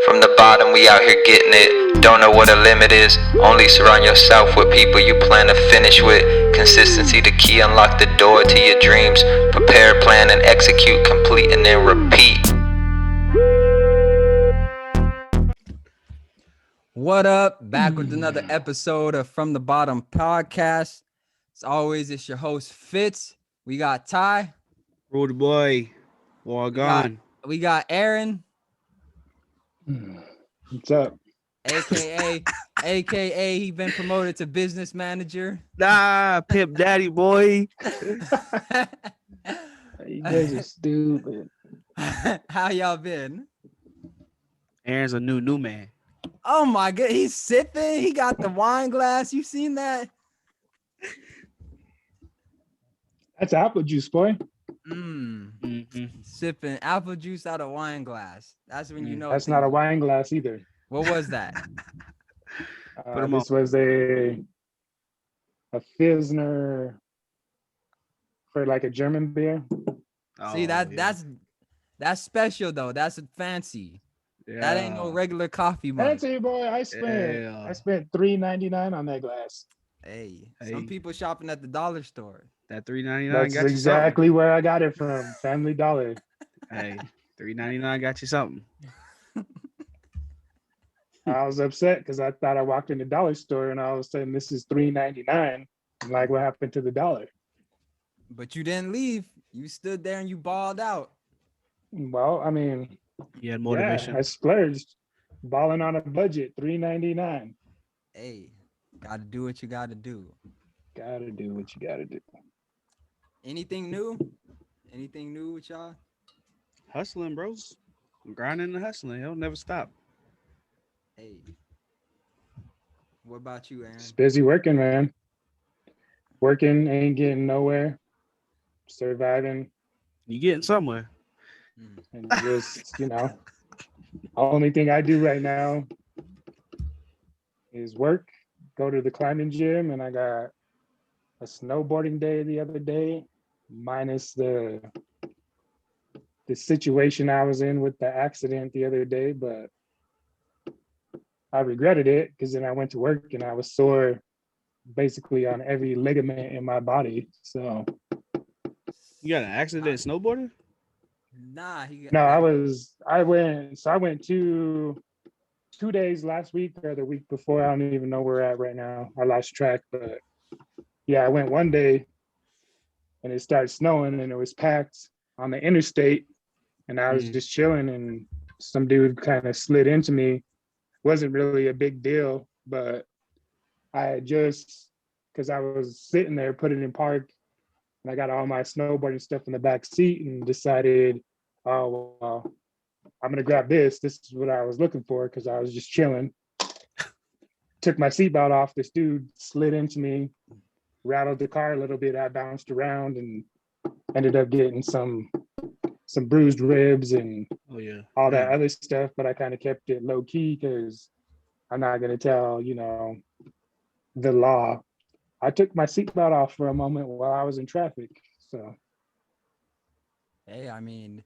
From the bottom, we out here getting it. Don't know what a limit is. Only surround yourself with people you plan to finish with. Consistency the key, unlock the door to your dreams. Prepare, plan, and execute, complete, and then repeat. What up? Back with another episode of From the Bottom podcast. As always, it's your host Fitz. We got Ty. Rude boy. Well gone. We got Aaron. What's up? A.K.A. He been promoted to business manager. Nah, pimp daddy boy. You guys are stupid. How y'all been? Aaron's a new man. Oh my god, he's sipping. He got the wine glass. You seen that? That's apple juice, boy. Sipping apple juice out of wine glass. That's when you know. That's not a wine glass either. What was that? This was a Pilsner for like a German beer. See that's special though. That's fancy. Yeah. That ain't no regular coffee mug. Fancy boy. I spent $3.99 on that glass. Hey, some people shopping at the dollar store. That $3.99 That's got you exactly where I got it from. Family Dollar. Hey, $3.99 got you something. I was upset because I thought I walked in the dollar store and all of a sudden this is $3.99. Like, what happened to the dollar? But you didn't leave. You stood there and you balled out. Well, I mean, you had motivation. Yeah, I splurged. Balling on a budget, $3.99. Hey, gotta do what you gotta do. Gotta do what you gotta do. Anything new? Anything new with y'all? Hustling, bros. I'm grinding and hustling. It'll never stop. Hey. What about you, Aaron? Just busy working, man. Working, ain't getting nowhere. Surviving. You getting somewhere. And just, the only thing I do right now is work, go to the climbing gym, and I got a snowboarding day the other day, minus the situation I was in with the accident the other day, but I regretted it because then I went to work and I was sore basically on every ligament in my body. So you got an accident snowboarding? Nah, I went 2 days last week or the week before. I don't even know where we're at right now. I lost track, but yeah, I went one day and it started snowing and it was packed on the interstate and I was just chilling and some dude kind of slid into me. Wasn't really a big deal, but I had just, because I was sitting there, put it in park, and I got all my snowboarding stuff in the back seat and decided, oh, well, I'm going to grab this. This is what I was looking for because I was just chilling. Took my seatbelt off. This dude slid into me, rattled the car a little bit. I bounced around and ended up getting some bruised ribs and all that other stuff. But I kind of kept it low key because I'm not going to tell, the law. I took my seatbelt off for a moment while I was in traffic. So, hey, I mean,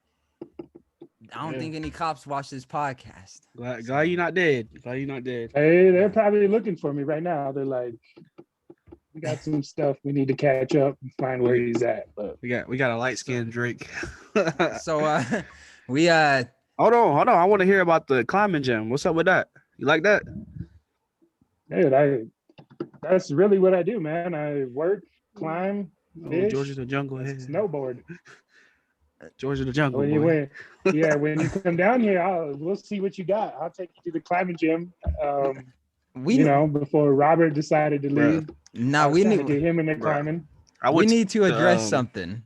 I don't think any cops watch this podcast. Glad you're not dead. Hey, they're probably looking for me right now. They're like, we got some stuff we need to catch up and find where he's at. But we got a light skinned Drake. So we hold on. I want to hear about the climbing gym. What's up with that? You like that? Dude, that's really what I do, man. I work, climb, fish, Georgia the jungle, snowboard. Georgia the jungle. When you come down here, we'll see what you got. I'll take you to the climbing gym. Before Robert decided to leave. No, we need to get him in there climbing. We need to address something.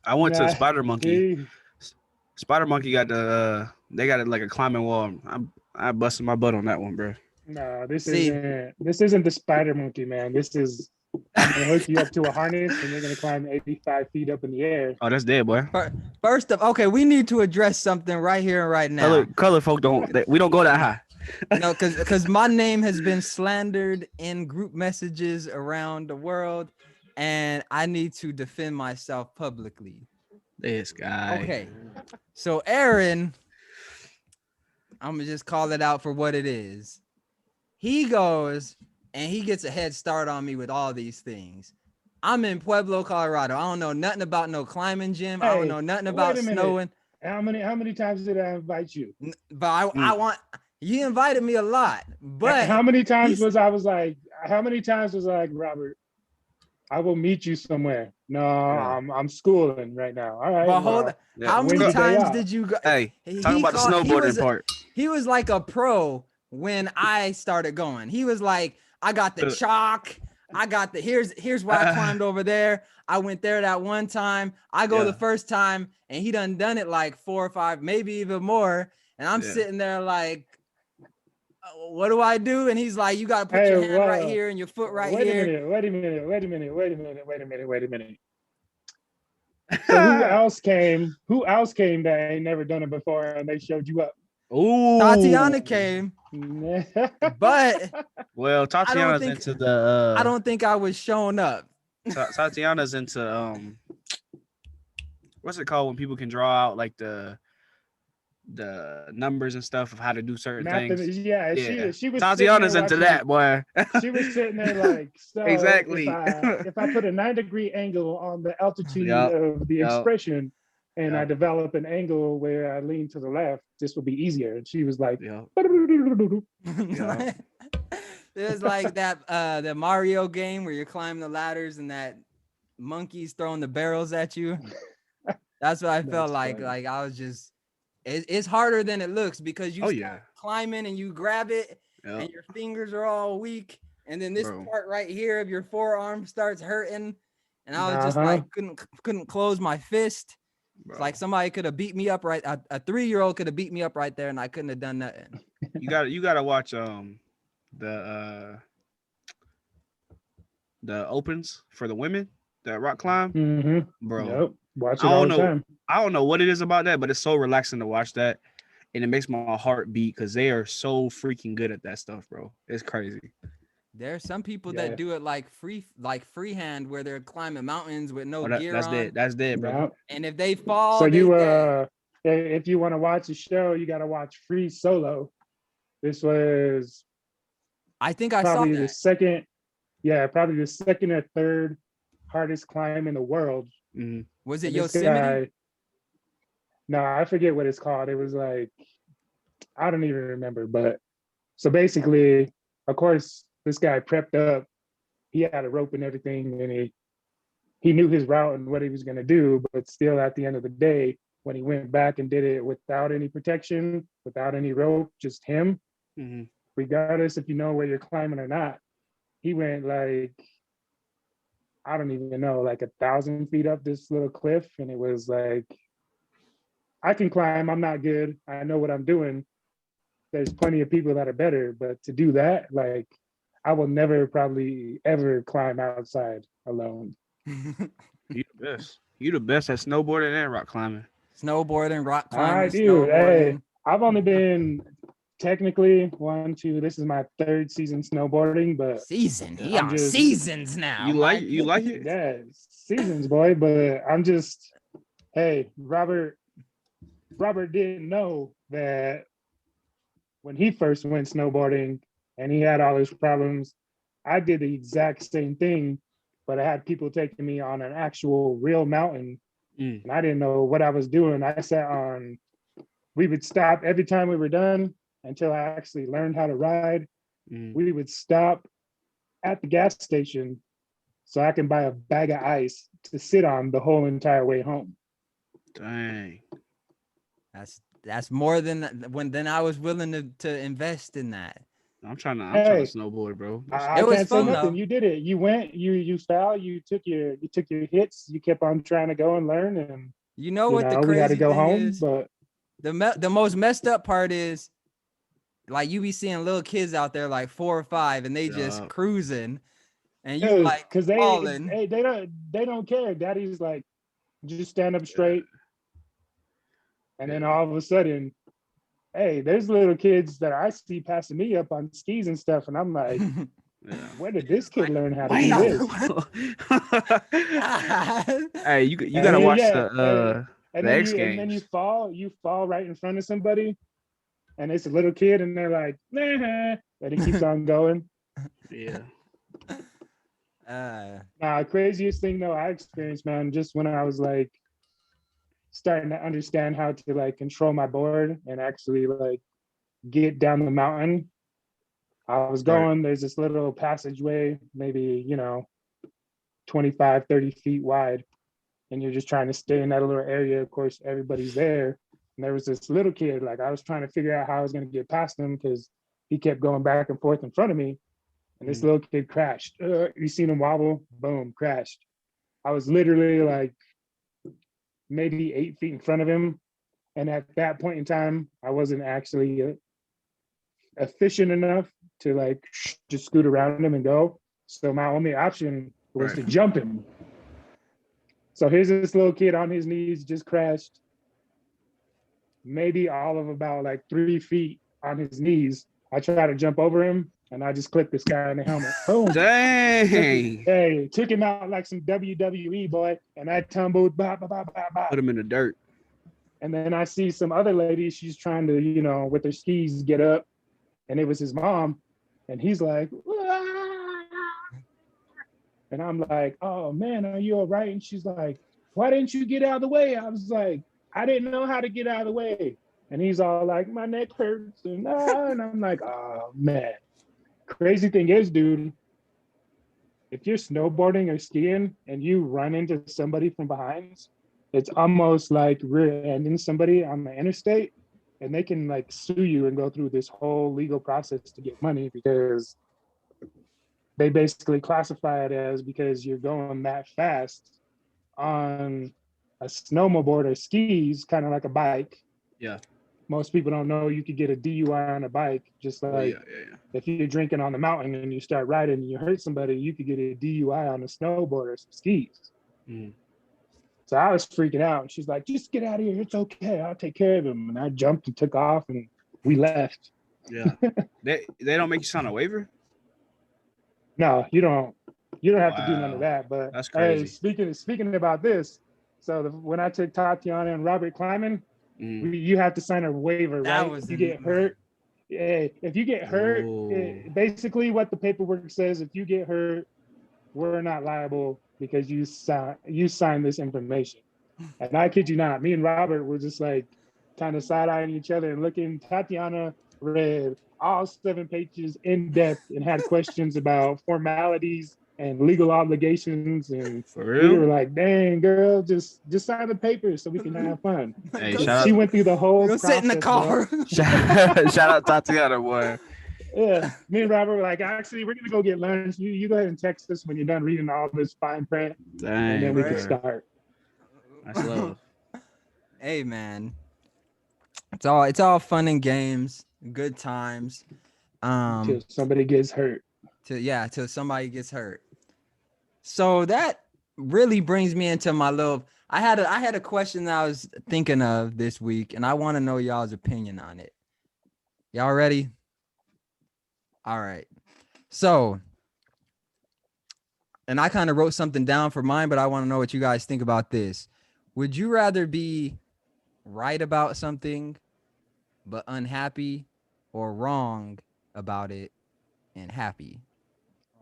I went to Spider Monkey. Spider Monkey got they got like a climbing wall. I busted my butt on that one, bro. No, this isn't the Spider Monkey, man. This is, I'm gonna hook you up to a harness and you're gonna climb 85 feet up in the air. Oh, that's dead, boy. First of, okay, we need to address something right here and right now. Color folk we don't go that high. No, because my name has been slandered in group messages around the world, and I need to defend myself publicly. This guy. Okay, so Aaron, I'm gonna just call it out for what it is. He goes and he gets a head start on me with all these things. I'm in Pueblo, Colorado. I don't know nothing about no climbing gym. I don't know nothing about snowing. How many times did I invite you? But I want you invited me a lot. But how many times was I like, Robert, I will meet you somewhere. No, yeah. I'm schooling right now. All right. But hold on. Yeah. How many times did you go? Hey, talk about the snowboarding part. He was like a pro when I started going. He was like, I got the chalk. I got the here's where I climbed over there. I went there that one time. I go the first time, and he done it like 4 or 5, maybe even more. And I'm sitting there like, what do I do? And he's like, you got to put your hand right here and your foot right here. Wait a minute. So who else came that ain't never done it before and they showed you up? Ooh. Tatiana came. But well, Tatiana's into the I don't think I was showing up. Tatiana's into what's it called when people can draw out like the numbers and stuff of how to do certain things. Yeah. She was Tatiana's into that, boy. She was sitting there like, so exactly. If I put a 9-degree angle on the altitude of the expression and I develop an angle where I lean to the left, this will be easier. And she was like, There's like that the Mario game where you're climbing the ladders and that monkey's throwing the barrels at you. That's what I felt like. Funny. Like I was just, it's harder than it looks because you start climbing and you grab it and your fingers are all weak. And then this part right here of your forearm starts hurting. And I was just like, couldn't close my fist. It's like somebody could have beat me up right. A 3-year-old could have beat me up right there and I couldn't have done nothing. You gotta watch the opens for the women, the rock climb, bro. Yep. Watch it all the time. I don't know what it is about that, but it's so relaxing to watch that, and it makes my heart beat because they are so freaking good at that stuff, bro. It's crazy. There are some people that do it like freehand, where they're climbing mountains with no gear on. That's dead, bro. Yep. And if they fall, so if you want to watch a show, you got to watch Free Solo. This was, I think I saw that. Probably the second or third hardest climb in the world. Mm-hmm. Was it Yosemite? No, I forget what it's called. It was like, I don't even remember. But so basically, of course, this guy prepped up. He had a rope and everything, and he knew his route and what he was going to do. But still, at the end of the day, when he went back and did it without any protection, without any rope, just him, regardless if you know where you're climbing or not, he went like, I don't even know, like 1,000 feet up this little cliff. And it was like, I can climb, I'm not good. I know what I'm doing. There's plenty of people that are better, but to do that, like, I will never probably ever climb outside alone. You the best. You the best at snowboarding and rock climbing. Snowboarding, rock climbing. I do. Hey, I've only been technically this is my 3rd season snowboarding, but seasons now. You like it? Yeah, seasons, boy. But I'm just, hey, Robert didn't know that when he first went snowboarding and he had all his problems, I did the exact same thing, but I had people taking me on an actual real mountain, and I didn't know what I was doing. We would stop every time we were done until I actually learned how to ride. We would stop at the gas station so I can buy a bag of ice to sit on the whole entire way home. Dang. That's more than I was willing to invest in that. I'm trying to snowboard, bro. It was fun though. though. You did it. You went. You fell. You took your hits. You kept on trying to go and learn. And you know what the crazy we had to go thing home. is? But the most messed up part is, like, you be seeing little kids out there like 4 or 5, and they just cruising, and you like because falling. They don't care. Daddy's like, just stand up straight, and then all of a sudden, hey, there's little kids that I see passing me up on skis and stuff, and I'm like, where did this kid learn how to do this? Hey, you gotta watch the X Games. And then you fall right in front of somebody, and it's a little kid, and they're like, nah, and it keeps on going. Yeah. Craziest thing though I experienced, man, just when I was like starting to understand how to like control my board and actually like get down the mountain. I was going, there's this little passageway, maybe, 25, 30 feet wide. And you're just trying to stay in that little area. Of course, everybody's there. And there was this little kid, like I was trying to figure out how I was going to get past him because he kept going back and forth in front of me. And this little kid crashed. You seen him wobble? Boom, crashed. I was literally like maybe 8 feet in front of him. And at that point in time, I wasn't actually efficient enough to like just scoot around him and go. So my only option was to jump him. So here's this little kid on his knees, just crashed. Maybe all of about like 3 feet on his knees. I try to jump over him and I just clipped this guy in the helmet. Boom. Dang. Took him out like some WWE, boy. And I tumbled, Put him in the dirt. And then I see some other lady, she's trying to, with her skis get up. And it was his mom. And he's like, "Wah!" And I'm like, oh man, are you all right? And she's like, why didn't you get out of the way? I was like, I didn't know how to get out of the way. And he's all like, my neck hurts. And I'm like, oh man. Crazy thing is, dude, if you're snowboarding or skiing and you run into somebody from behind, it's almost like rear-ending somebody on the interstate, and they can like sue you and go through this whole legal process to get money because they basically classify it as because you're going that fast on a snowmobile or skis, kind of like a bike. Yeah. Most people don't know you could get a DUI on a bike, just like if you're drinking on the mountain and you start riding and you hurt somebody, you could get a DUI on a snowboard or some skis. So I was freaking out. And she's like, just get out of here. It's okay. I'll take care of him. And I jumped and took off and we left. Yeah. they don't make you sign a waiver? No, you don't have to do none of that. But that's crazy. Hey, speaking about this, so when I took Tatiana and Robert climbing, you have to sign a waiver, right? If you get hurt. Yeah, if you get hurt, basically what the paperwork says, if you get hurt, we're not liable because you signed this information. And I kid you not, me and Robert were just like kind of side-eyeing each other and looking. Tatiana read all 7 pages in depth and had questions about formalities and legal obligations. And for real, we were like, dang, girl, just sign the papers so we can have fun. Hey, she went through the whole process. Sit in the car. Shout out Tatiana, boy. Yeah, me and Robert were like, actually, we're gonna go get lunch. You go ahead and text us when you're done reading all this fine print, and then we can start. That's love. Hey, man, it's all fun and games, good times. Till somebody gets hurt. Till somebody gets hurt. So that really brings me into my little. I had a question that I was thinking of this week, and I want to know y'all's opinion on it. Y'all ready? All right. So, and I kind of wrote something down for mine, but I want to know what you guys think about this. Would you rather be right about something but unhappy, or wrong about it and happy?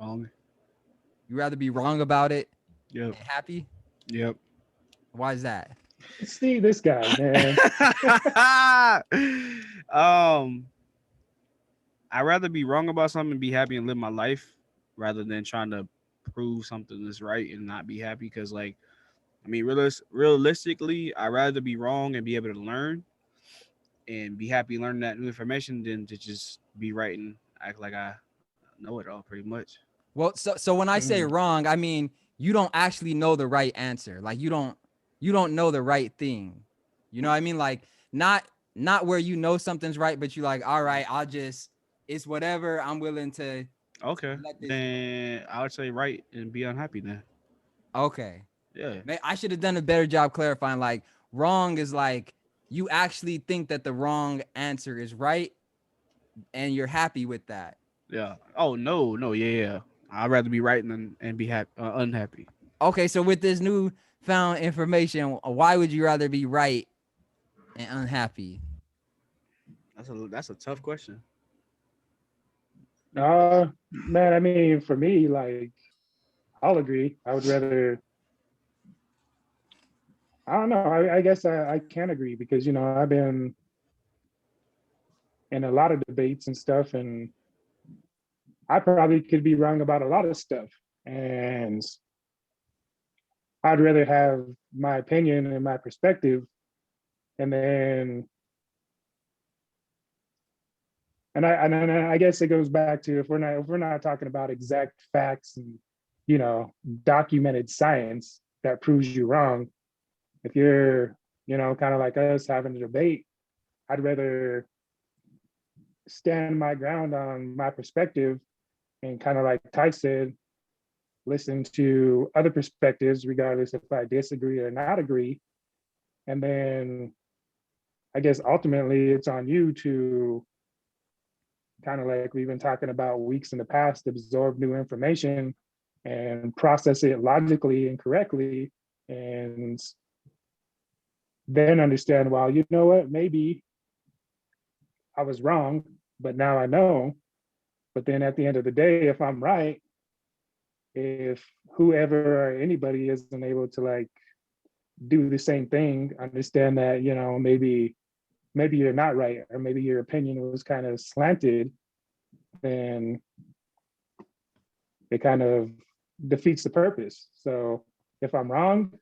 Wrong. You rather be wrong about it and happy? Yep. Why is that? See this guy, man. I'd rather be wrong about something and be happy and live my life rather than trying to prove something is right and not be happy. Because, like, I mean, realistically, I'd rather be wrong and be able to learn and be happy learning that new information than to just be right and act like I know it all pretty much. Well, so when I say wrong, I mean you don't actually know the right answer. Like you don't know the right thing. You know what I mean? Like not where you know something's right, but you're like, all right, it's whatever. I'm willing to. Okay. Then I would say right and be unhappy then. Okay. Yeah. I should have done a better job clarifying. Like wrong is like you actually think that the wrong answer is right, and you're happy with that. Yeah. Oh no. Yeah. I'd rather be right and be happy, unhappy. Okay. So with this newfound information, why would you rather be right and unhappy? That's a tough question. Man, I mean, for me, like, I'll agree. I would rather, I don't know. I guess I can agree because, I've been in a lot of debates and stuff, and I probably could be wrong about a lot of stuff. And I'd rather have my opinion and my perspective. And then, and I guess it goes back to if we're not talking about exact facts and, documented science that proves you wrong. If you're, kind of like us having a debate, I'd rather stand my ground on my perspective and kind of like Ty said, listen to other perspectives, regardless if I disagree or not agree. And then I guess ultimately it's on you to kind of like we've been talking about weeks in the past, absorb new information and process it logically and correctly. And then understand, well, you know what, maybe I was wrong, but now I know. But then at the end of the day, if I'm right, if whoever or anybody isn't able to like do the same thing, understand that, maybe you're not right, or maybe your opinion was kind of slanted, then it kind of defeats the purpose. So if I'm wrong,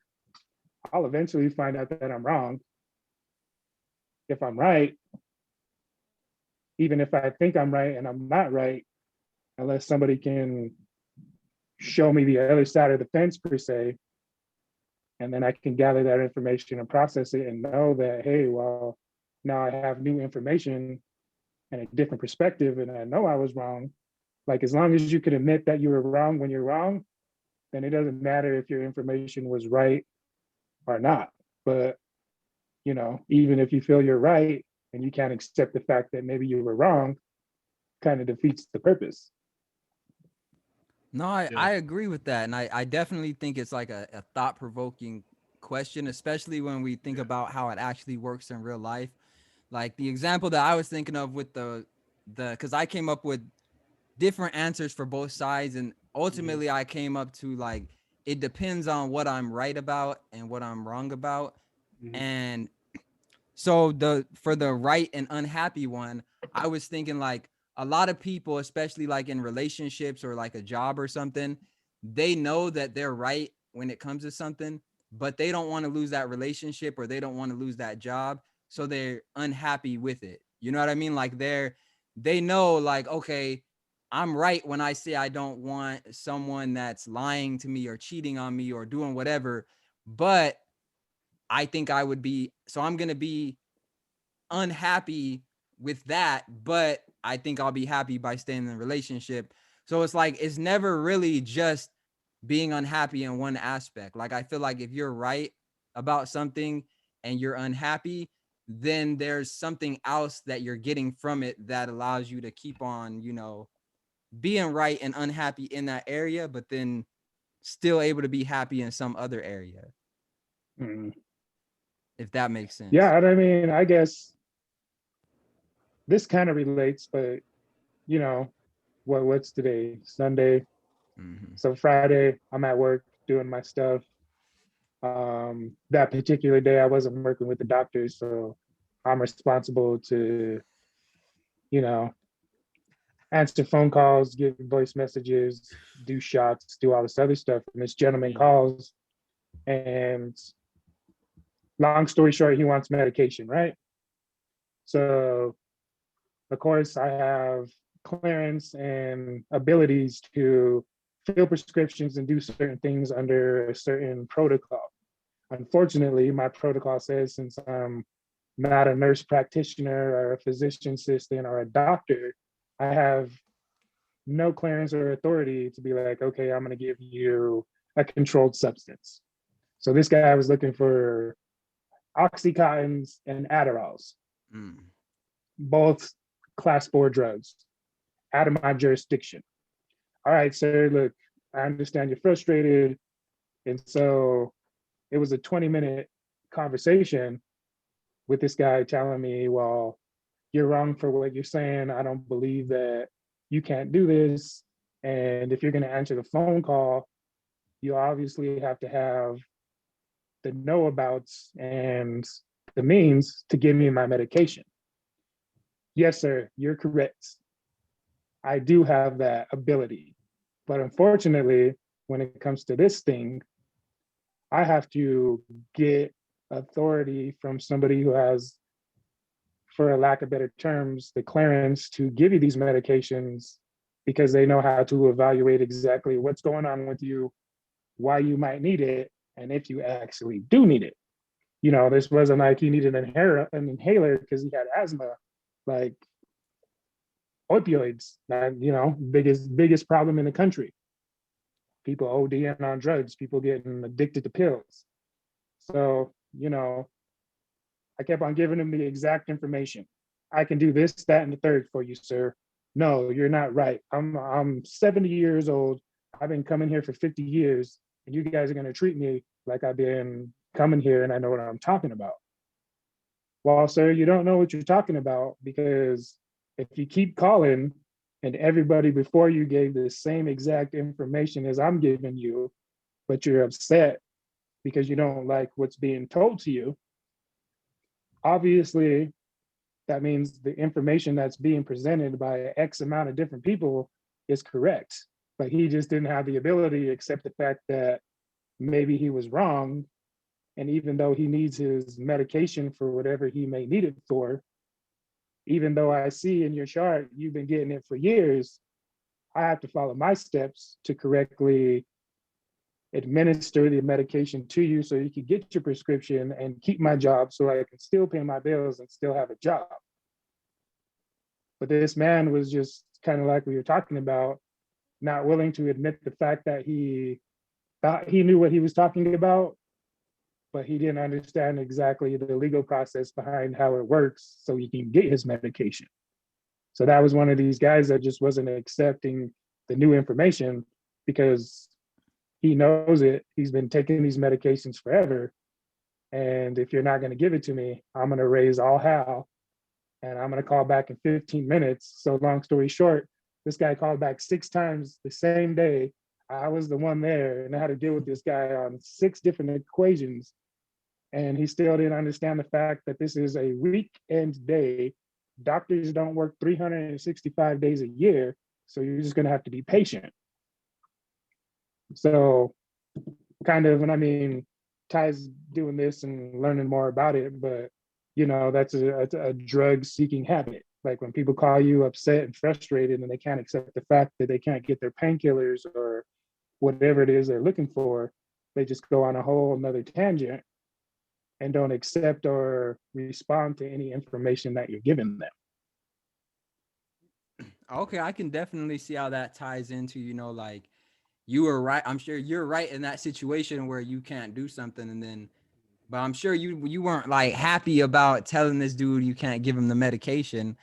I'll eventually find out that I'm wrong. If I'm right, even if I think I'm right and I'm not right, unless somebody can show me the other side of the fence per se, and then I can gather that information and process it and know that, hey, well, now I have new information and a different perspective, and I know I was wrong. Like, as long as you can admit that you were wrong when you're wrong, then it doesn't matter if your information was right or not. But, even if you feel you're right and you can't accept the fact that maybe you were wrong, kind of defeats the purpose. No, I agree with that. And I definitely think it's like a thought-provoking question, especially when we think about how it actually works in real life. Like the example that I was thinking of with because I came up with different answers for both sides. And ultimately I came up to like, it depends on what I'm right about and what I'm wrong about. And so for the right and unhappy one, I was thinking like a lot of people, especially like in relationships or like a job or something, they know that they're right when it comes to something, but they don't want to lose that relationship or they don't want to lose that job. So they're unhappy with it. You know what I mean? Like they know like, okay, I'm right when I say I don't want someone that's lying to me or cheating on me or doing whatever, but I think I would be, so I'm going to be unhappy with that, but I think I'll be happy by staying in the relationship. So it's like, it's never really just being unhappy in one aspect. Like, I feel like if you're right about something and you're unhappy, then there's something else that you're getting from it that allows you to keep on, being right and unhappy in that area, but then still able to be happy in some other area. Mm. If that makes sense. Yeah, and I mean, I guess this kind of relates, but what's today? Sunday. Mm-hmm. So Friday, I'm at work doing my stuff. That particular day, I wasn't working with the doctors, so I'm responsible to, you know, answer phone calls, give voice messages, do shots, do all this other stuff. And this gentleman calls, and long story short, he wants medication, right? So, of course, I have clearance and abilities to fill prescriptions and do certain things under a certain protocol. Unfortunately, my protocol says since I'm not a nurse practitioner or a physician assistant or a doctor, I have no clearance or authority to be like, okay, I'm going to give you a controlled substance. So this guy was looking for Oxycontins and Adderalls, both class 4 drugs, out of my jurisdiction. All right, sir, look, I understand you're frustrated. And so it was a 20-minute conversation with this guy telling me, well, you're wrong for what you're saying. I don't believe that you can't do this. And if you're going to answer the phone call, you obviously have to have the know abouts and the means to give me my medication. Yes, sir, you're correct. I do have that ability. But unfortunately, when it comes to this thing, I have to get authority from somebody who has, for a lack of better terms, the clearance to give you these medications because they know how to evaluate exactly what's going on with you, why you might need it, and if you actually do need it. You know, this wasn't like he needed an inhaler because he had asthma. Like opioids, you know, biggest problem in the country. People ODing on drugs, people getting addicted to pills. So, you know, I kept on giving him the exact information. I can do this, that, and the third for you, sir. No, you're not right. I'm 70 years old. I've been coming here for 50 years, and you guys are gonna treat me like I've been coming here and I know what I'm talking about. Well, sir, you don't know what you're talking about because if you keep calling and everybody before you gave the same exact information as I'm giving you, but you're upset because you don't like what's being told to you, obviously that means the information that's being presented by X amount of different people is correct. But he just didn't have the ability to accept the fact that maybe he was wrong. And even though he needs his medication for whatever he may need it for, even though I see in your chart you've been getting it for years, I have to follow my steps to correctly administer the medication to you so you can get your prescription and keep my job so I can still pay my bills and still have a job. But this man was just kind of like we were talking about, not willing to admit the fact that he thought he knew what he was talking about, but he didn't understand exactly the legal process behind how it works so he can get his medication. So that was one of these guys that just wasn't accepting the new information because he knows it. He's been taking these medications forever. And if you're not going to give it to me, I'm going to raise all hell and I'm going to call back in 15 minutes. So long story short, this guy called back 6 times the same day. I was the one there and I had to deal with this guy on 6 different equations. And he still didn't understand the fact that this is a weekend day. Doctors don't work 365 days a year. So you're just going to have to be patient. So kind of, and I mean, Ty's doing this and learning more about it, but you know, that's a drug seeking habit. Like when people call you upset and frustrated and they can't accept the fact that they can't get their painkillers or whatever it is they're looking for, they just go on a whole another tangent and don't accept or respond to any information that you're giving them. Okay, I can definitely see how that ties into, you know, like you were right. I'm sure you're right in that situation where you can't do something and then, but I'm sure you weren't like happy about telling this dude you can't give him the medication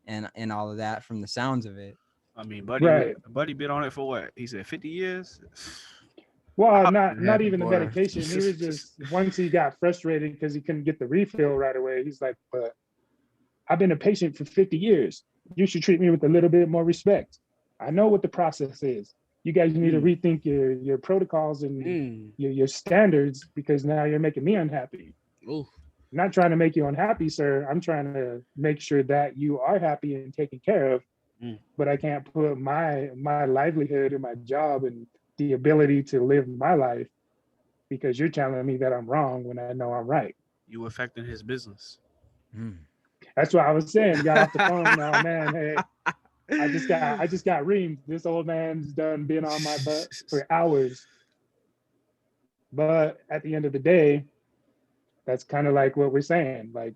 and all of that from the sounds of it. I mean, buddy, Right. buddy been on it for what? He said 50 years. Well, I'm not happy even the for him. medication. He was just, once he got frustrated because he couldn't get the refill right away, he's like, but I've been a patient for 50 years. You should treat me with a little bit more respect. I know what the process is. You guys need to rethink your protocols and your standards because now you're making me unhappy. Ooh. I'm not trying to make you unhappy, sir. I'm trying to make sure that you are happy and taken care of. But I can't put my livelihood and my job and the ability to live my life because you're telling me that I'm wrong when I know I'm right. You affecting his business. That's what I was saying. Got off the phone now, man. Hey, I just got reamed. This old man's done been on my butt for hours. But at the end of the day, that's kind of like what we're saying. Like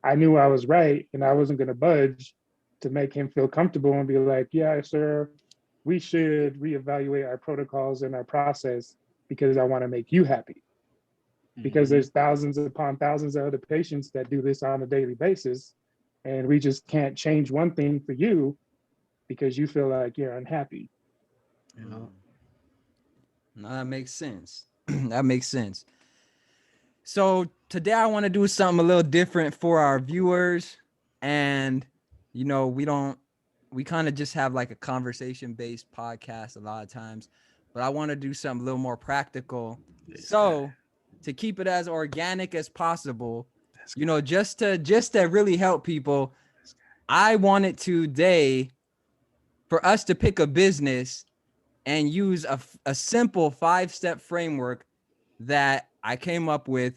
I knew I was right and I wasn't gonna budge to make him feel comfortable and be like, yeah, sir, we should reevaluate our protocols and our process because I want to make you happy. Because there's thousands upon thousands of other patients that do this on a daily basis. And we just can't change one thing for you because you feel like you're unhappy. You know? No, that makes sense. That makes sense. So today I want to do something a little different for our viewers. And we kind of just have like a conversation based podcast a lot of times, but I want to do something a little more practical. So to keep it as organic as possible, just to really help people, I wanted today for us to pick a business and use a simple 5-step framework that I came up with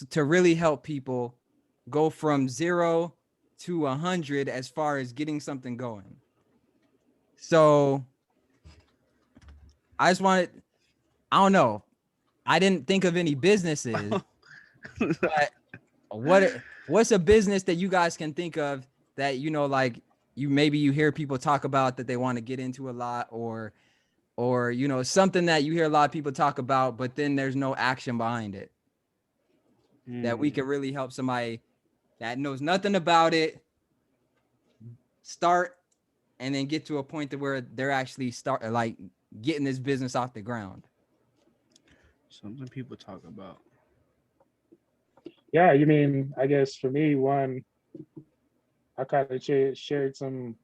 to really help people go from 0 to 100 as far as getting something going. So I don't know. I didn't think of any businesses, but what's a business that you guys can think of that, like you hear people talk about that they want to get into a lot, or something that you hear a lot of people talk about, but then there's no action behind it, that we can really help somebody that knows nothing about it start and then get to a point to where they're actually getting this business off the ground. Something people talk about. Yeah, you mean, I guess for me, one, I kind of shared some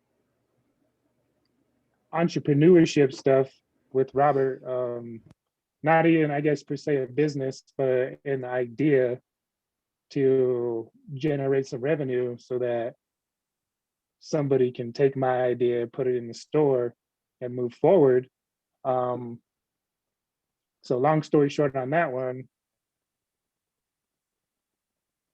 entrepreneurship stuff with Robert. Not even, I guess, per se a business, but an idea to generate some revenue so that somebody can take my idea, put it in the store, and move forward. So long story short on that one,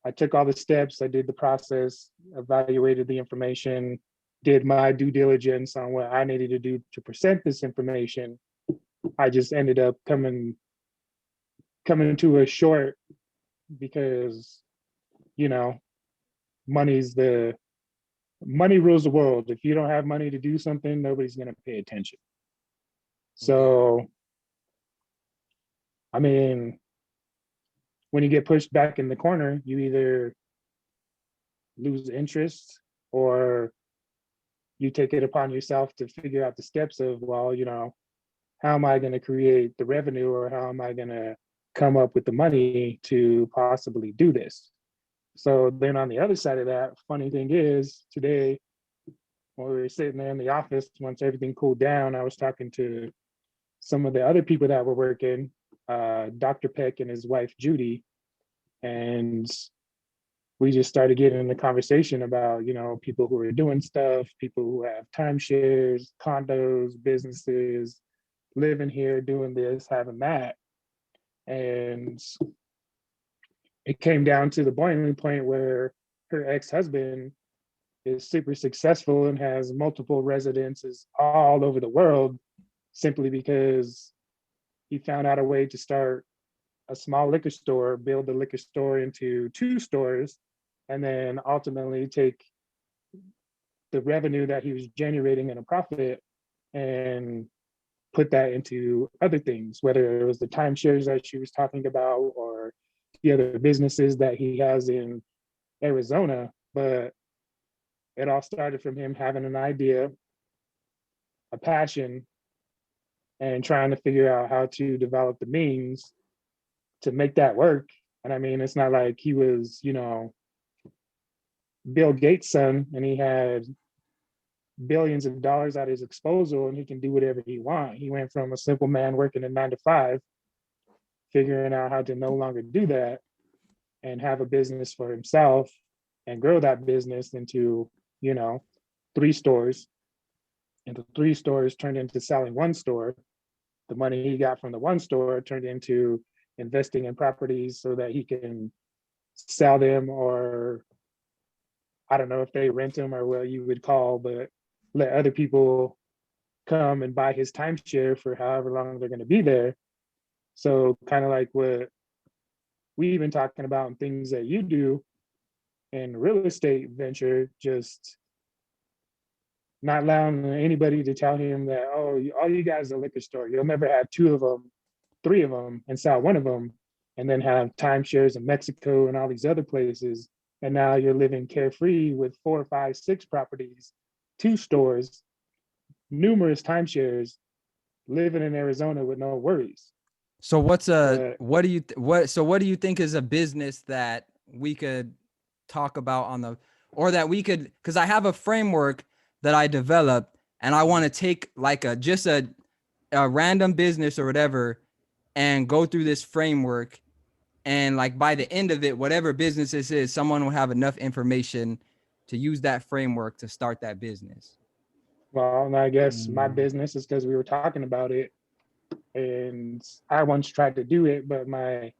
I took all the steps, I did the process, evaluated the information, did my due diligence on what I needed to do to present this information. I just ended up coming to a short because, money rules the world. If you don't have money to do something, nobody's going to pay attention. So, I mean, when you get pushed back in the corner, you either lose interest or you take it upon yourself to figure out the steps of, well, how am I going to create the revenue, or how am I going to come up with the money to possibly do this? So then on the other side of that, funny thing is, today, when we were sitting there in the office, once everything cooled down, I was talking to some of the other people that were working, Dr. Peck and his wife, Judy, and we just started getting into conversation about, people who are doing stuff, people who have timeshares, condos, businesses, living here, doing this, having that. And it came down to the boiling point where her ex-husband is super successful and has multiple residences all over the world, simply because he found out a way to start a small liquor store, build the liquor store into 2 stores, and then ultimately take the revenue that he was generating in a profit and put that into other things, whether it was the timeshares that she was talking about or the other businesses that he has in Arizona. But it all started from him having an idea, a passion, and trying to figure out how to develop the means to make that work. And I mean, it's not like he was, Bill Gates' son and he had billions of dollars at his disposal and he can do whatever he wants. He went from a simple man working a 9 to 5, figuring out how to no longer do that and have a business for himself and grow that business into, 3 stores. And the 3 stores turned into selling 1 store. The money he got from the 1 store turned into investing in properties so that he can sell them, or I don't know if they rent them or what you would call, but let other people come and buy his timeshare for however long they're going to be there. So kind of like what we've been talking about and things that you do in real estate venture, just not allowing anybody to tell him that, oh, all you guys are a liquor store. You'll never have 2 of them, 3 of them, and sell 1 of them, and then have timeshares in Mexico and all these other places. And now you're living carefree with 4, 5, 6 properties, 2 stores, numerous timeshares, living in Arizona with no worries. So what do you think is a business that we could talk about or that we could, because I have a framework that I developed, and I want to take like a random business or whatever and go through this framework, and like by the end of it, whatever business this is, someone will have enough information to use that framework to start that business. Well, and I guess my business is because we were talking about it, and I once tried to do it, but my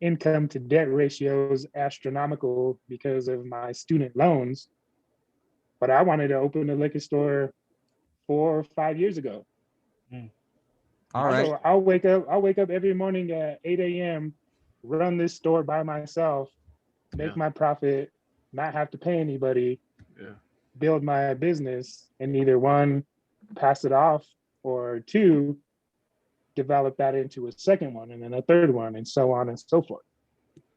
income to debt ratio is astronomical because of my student loans. But I wanted to open a liquor store 4 or 5 years ago. All right. I'll wake up every morning at 8 a.m., run this store by myself, make my profit, not have to pay anybody, build my business, and either one, pass it off, or two, develop that into a second one, and then a third one, and so on and so forth.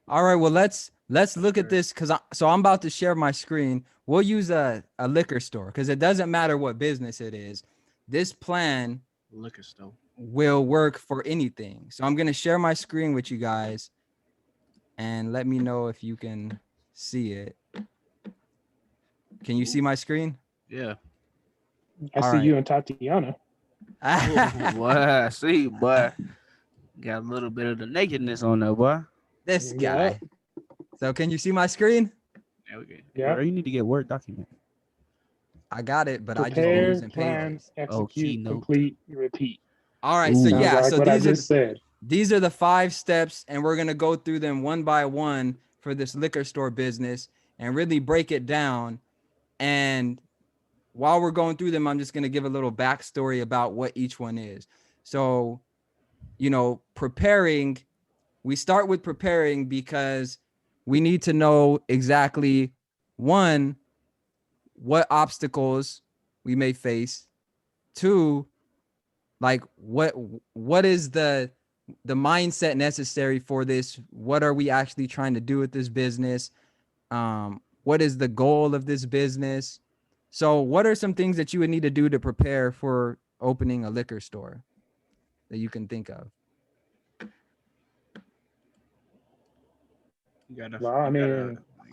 All right. Well, let's look at this, because I'm about to share my screen. We'll use a liquor store, because it doesn't matter what business it is. This plan Liquor store will work for anything. So I'm gonna share my screen with you guys, and let me know if you can see it. Can you see my screen? Yeah. I see you and Tatiana. Boy, I see, boy. Got a little bit of the nakedness on there, boy. This guy. So can you see my screen? Okay. Yeah. You need to get Word document. I got it, but Prepare, I just using plan, pages. execute, keynote. complete, repeat. All right. So Sounds yeah, like so what I just said. these are the 5 steps, and we're gonna go through them one by one for this liquor store business and really break it down. And while we're going through them, I'm just gonna give a little backstory about what each one is. So, preparing, we start with preparing because we need to know exactly, one, what obstacles we may face. 2, like what is the mindset necessary for this? What are we actually trying to do with this business? What is the goal of this business? So what are some things that you would need to do to prepare for opening a liquor store that you can think of?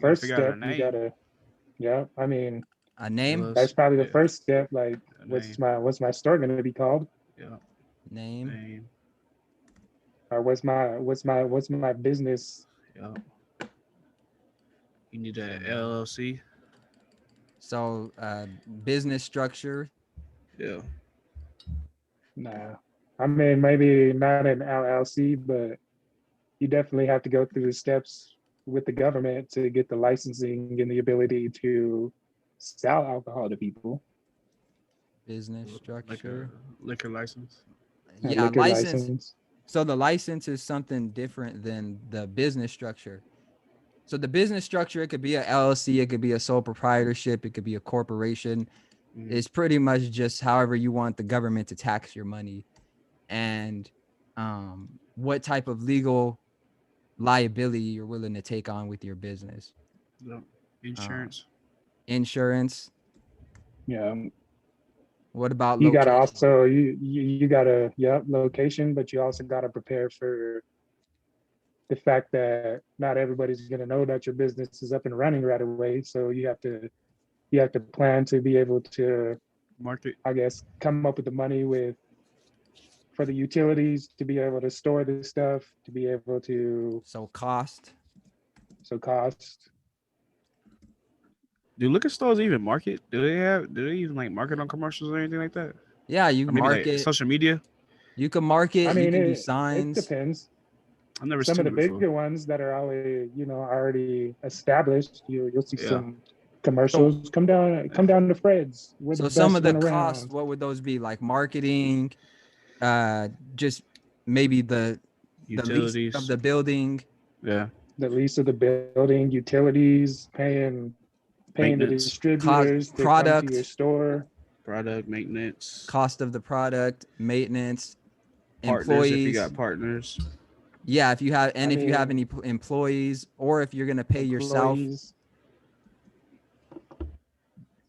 First step, you gotta, A name? that's probably the first step. Like, what's my store gonna be called? Yeah. Name. Or what's my business? Yeah. You need a LLC. So business structure. Yeah. Nah, maybe not an LLC, but you definitely have to go through the steps with the government to get the licensing and the ability to sell alcohol to people. Business structure. Liquor license. Yeah, liquor license. So the license is something different than the business structure. So the business structure, it could be a LLC, it could be a sole proprietorship, it could be a corporation. Mm-hmm. It's pretty much just however you want the government to tax your money, and what type of legal liability you're willing to take on with your business. Yep. Insurance. Insurance. Yeah. What about you location? Gotta also you gotta location, but you also gotta prepare for the fact that not everybody's gonna know that your business is up and running right away. So you have to plan to be able to market. I guess come up with the money for the utilities to be able to store this stuff, to be able to cost. Do liquor stores even market? Do they even like market on commercials or anything like that? Yeah, you market like social media. You can market. You can do signs. It depends. I've never some seen of the bigger ones that are already established. You'll see some commercials. Come down to Fred's. So some of the costs, what would those be? Like marketing, just maybe the lease of the building. Yeah. The lease of the building, utilities, paying the distributors to come to your store. Product maintenance. Cost of the product, maintenance, partners, employees. if you got partners. Yeah, if you have if you have any employees, or if you're gonna pay yourself.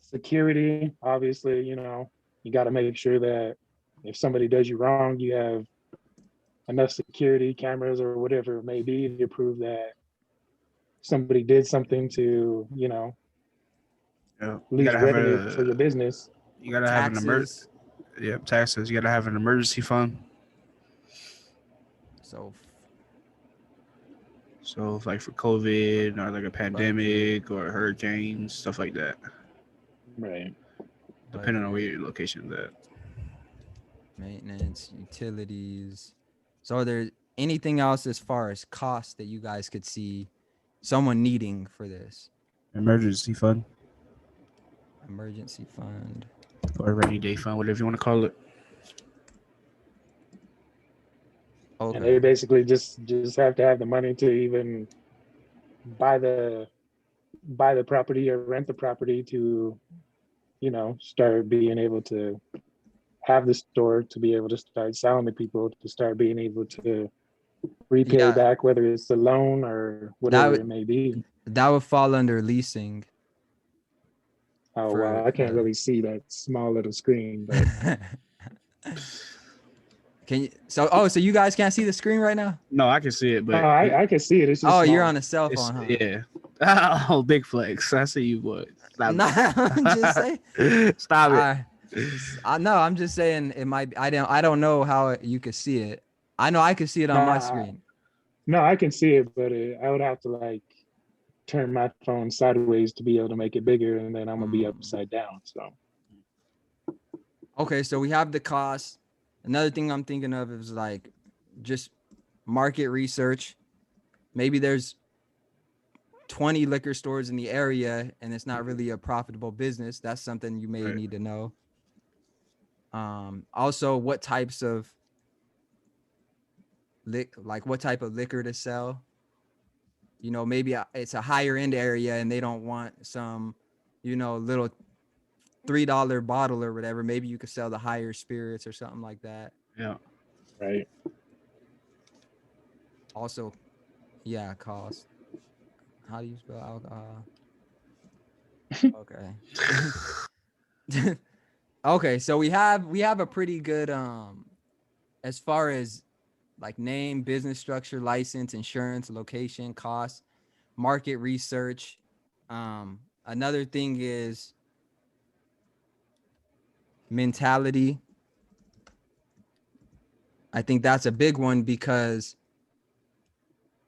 Security, obviously, you got to make sure that if somebody does you wrong, you have enough security cameras or whatever it may be to prove that somebody did something to, Yeah. You lose gotta have revenue for your business. you gotta have an Taxes. taxes. You gotta have an emergency fund. So So if, like for COVID or like a budget, pandemic or hurricanes, stuff like that, Right. depending on where budget, your location's at. maintenance, utilities. So are there anything else as far as cost that you guys could see someone needing for this? Emergency fund Emergency fund. or rainy day fund, whatever you want to call it. And they Okay. basically just have to have the money to even buy the property or rent the property to, start being able to have the store, to be able to start selling to people, to start being able to repay Yeah, back, whether it's a loan or that whatever would it may be. that would fall under leasing Oh for wow, I can't the really see that small little screen, but Can you so you guys can't see the screen right now? No, I can see it, but I can see it. It's just Oh, you're small. on a cell it's phone, huh? yeah. Oh, big flex. I see you, boy. Stop Nah, I'm just saying. it. Stop it. I know. I'm just saying it might. I don't know how you could see it. I know I could see it on my Nah, screen. no, I can see it, but I would have to like turn my phone sideways to be able to make it bigger, and then I'm gonna be upside down. So Okay, so we have the cost. Another thing I'm thinking of is like just market research. Maybe there's 20 liquor stores in the area and it's not really a profitable business. That's something you may need to know. Also what types of what type of liquor to sell. Maybe it's a higher end area and they don't want some, little $3 bottle or whatever. Maybe you could sell the higher spirits or something like that. Yeah. right. Also, yeah, cost. How do you spell alcohol? Okay. Okay, so we have a pretty good as far as like name, business structure, license, insurance, location, cost, market research. Another thing is mentality. I think that's a big one because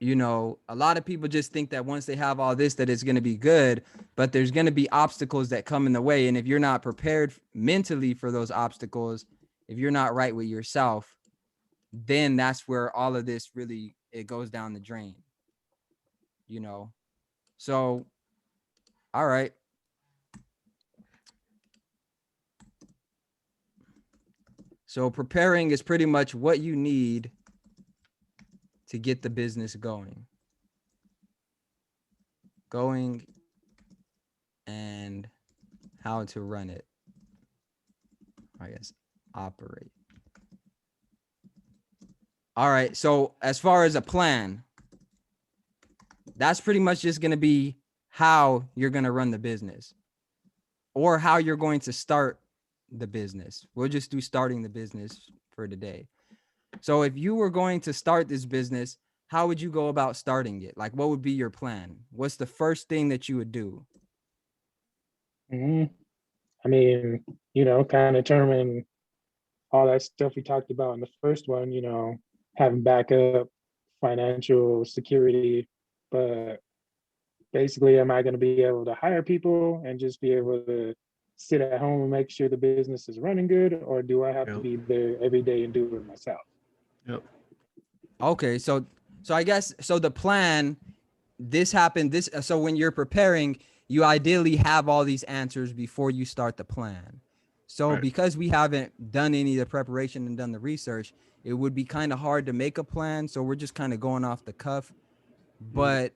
a lot of people just think that once they have all this that it's going to be good, but there's going to be obstacles that come in the way, and if you're not prepared mentally for those obstacles, if you're not right with yourself, then that's where all of this really it goes down the drain. So all right. So preparing is pretty much what you need to get the business going and how to run it, I guess, operate. All right, so as far as a plan, that's pretty much just going to be how you're going to run the business or how you're going to start the business. We'll just do starting the business for today. So if you were going to start this business, how would you go about starting it? Like, what would be your plan? What's the first thing that you would do? I mean, kind of determine all that stuff we talked about in the first one, having backup, financial security, but basically, am I going to be able to hire people and just be able to sit at home and make sure the business is running good, or do I have to be there every day and do it myself? Yep. Okay, so I guess the plan, so when you're preparing, you ideally have all these answers before you start the plan. So because we haven't done any of the preparation and done the research, it would be kind of hard to make a plan. So we're just kind of going off the cuff. But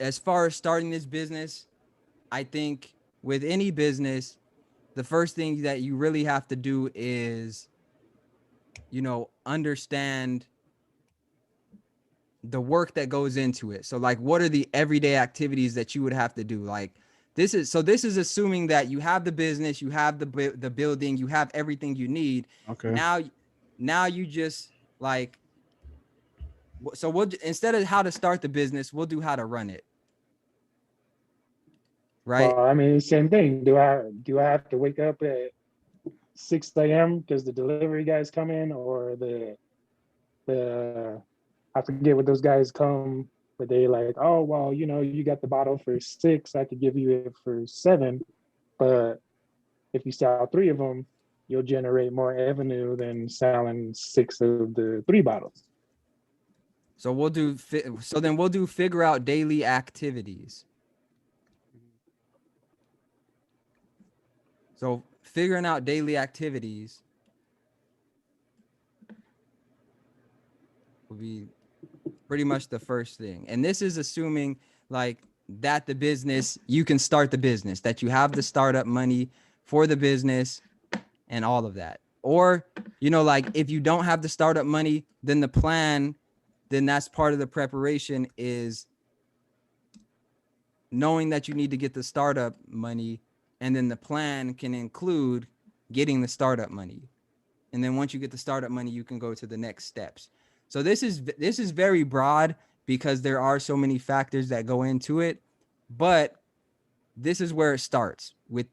as far as starting this business, I think with any business, the first thing that you really have to do is, understand the work that goes into it. So like, what are the everyday activities that you would have to do? Like this is assuming that you have the business, you have the building, you have everything you need. Okay. Now you just like So we'll, instead of how to start the business, we'll do how to run it. Right? Well, I mean, same thing. Do I have to wake up at 6 a.m. because the delivery guys come in, or the I forget what those guys come, but they like, oh well, you got the bottle for 6, I could give you it for 7, but if you sell 3 of them, you'll generate more revenue than selling 6 of the 3 bottles. So we'll do figure out daily activities. So figuring out daily activities will be pretty much the first thing. And this is assuming like that the business, you can start the business, that you have the startup money for the business and all of that. Or, like if you don't have the startup money, then the plan, then that's part of the preparation is knowing that you need to get the startup money. And then the plan can include getting the startup money. And then once you get the startup money, you can go to the next steps. So this is very broad because there are so many factors that go into it, but this is where it starts with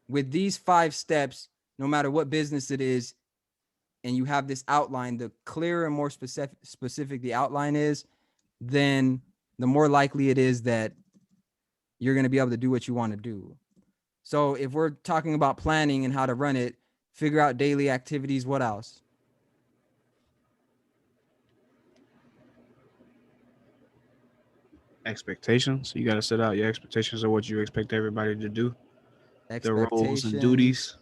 these 5 steps. No matter what business it is, and you have this outline, the clearer and more specific the outline is, then the more likely it is that you're going to be able to do what you want to do. So if we're talking about planning and how to run it, figure out daily activities. What else? Expectations. You got to set out your expectations of what you expect everybody to do. The roles and duties.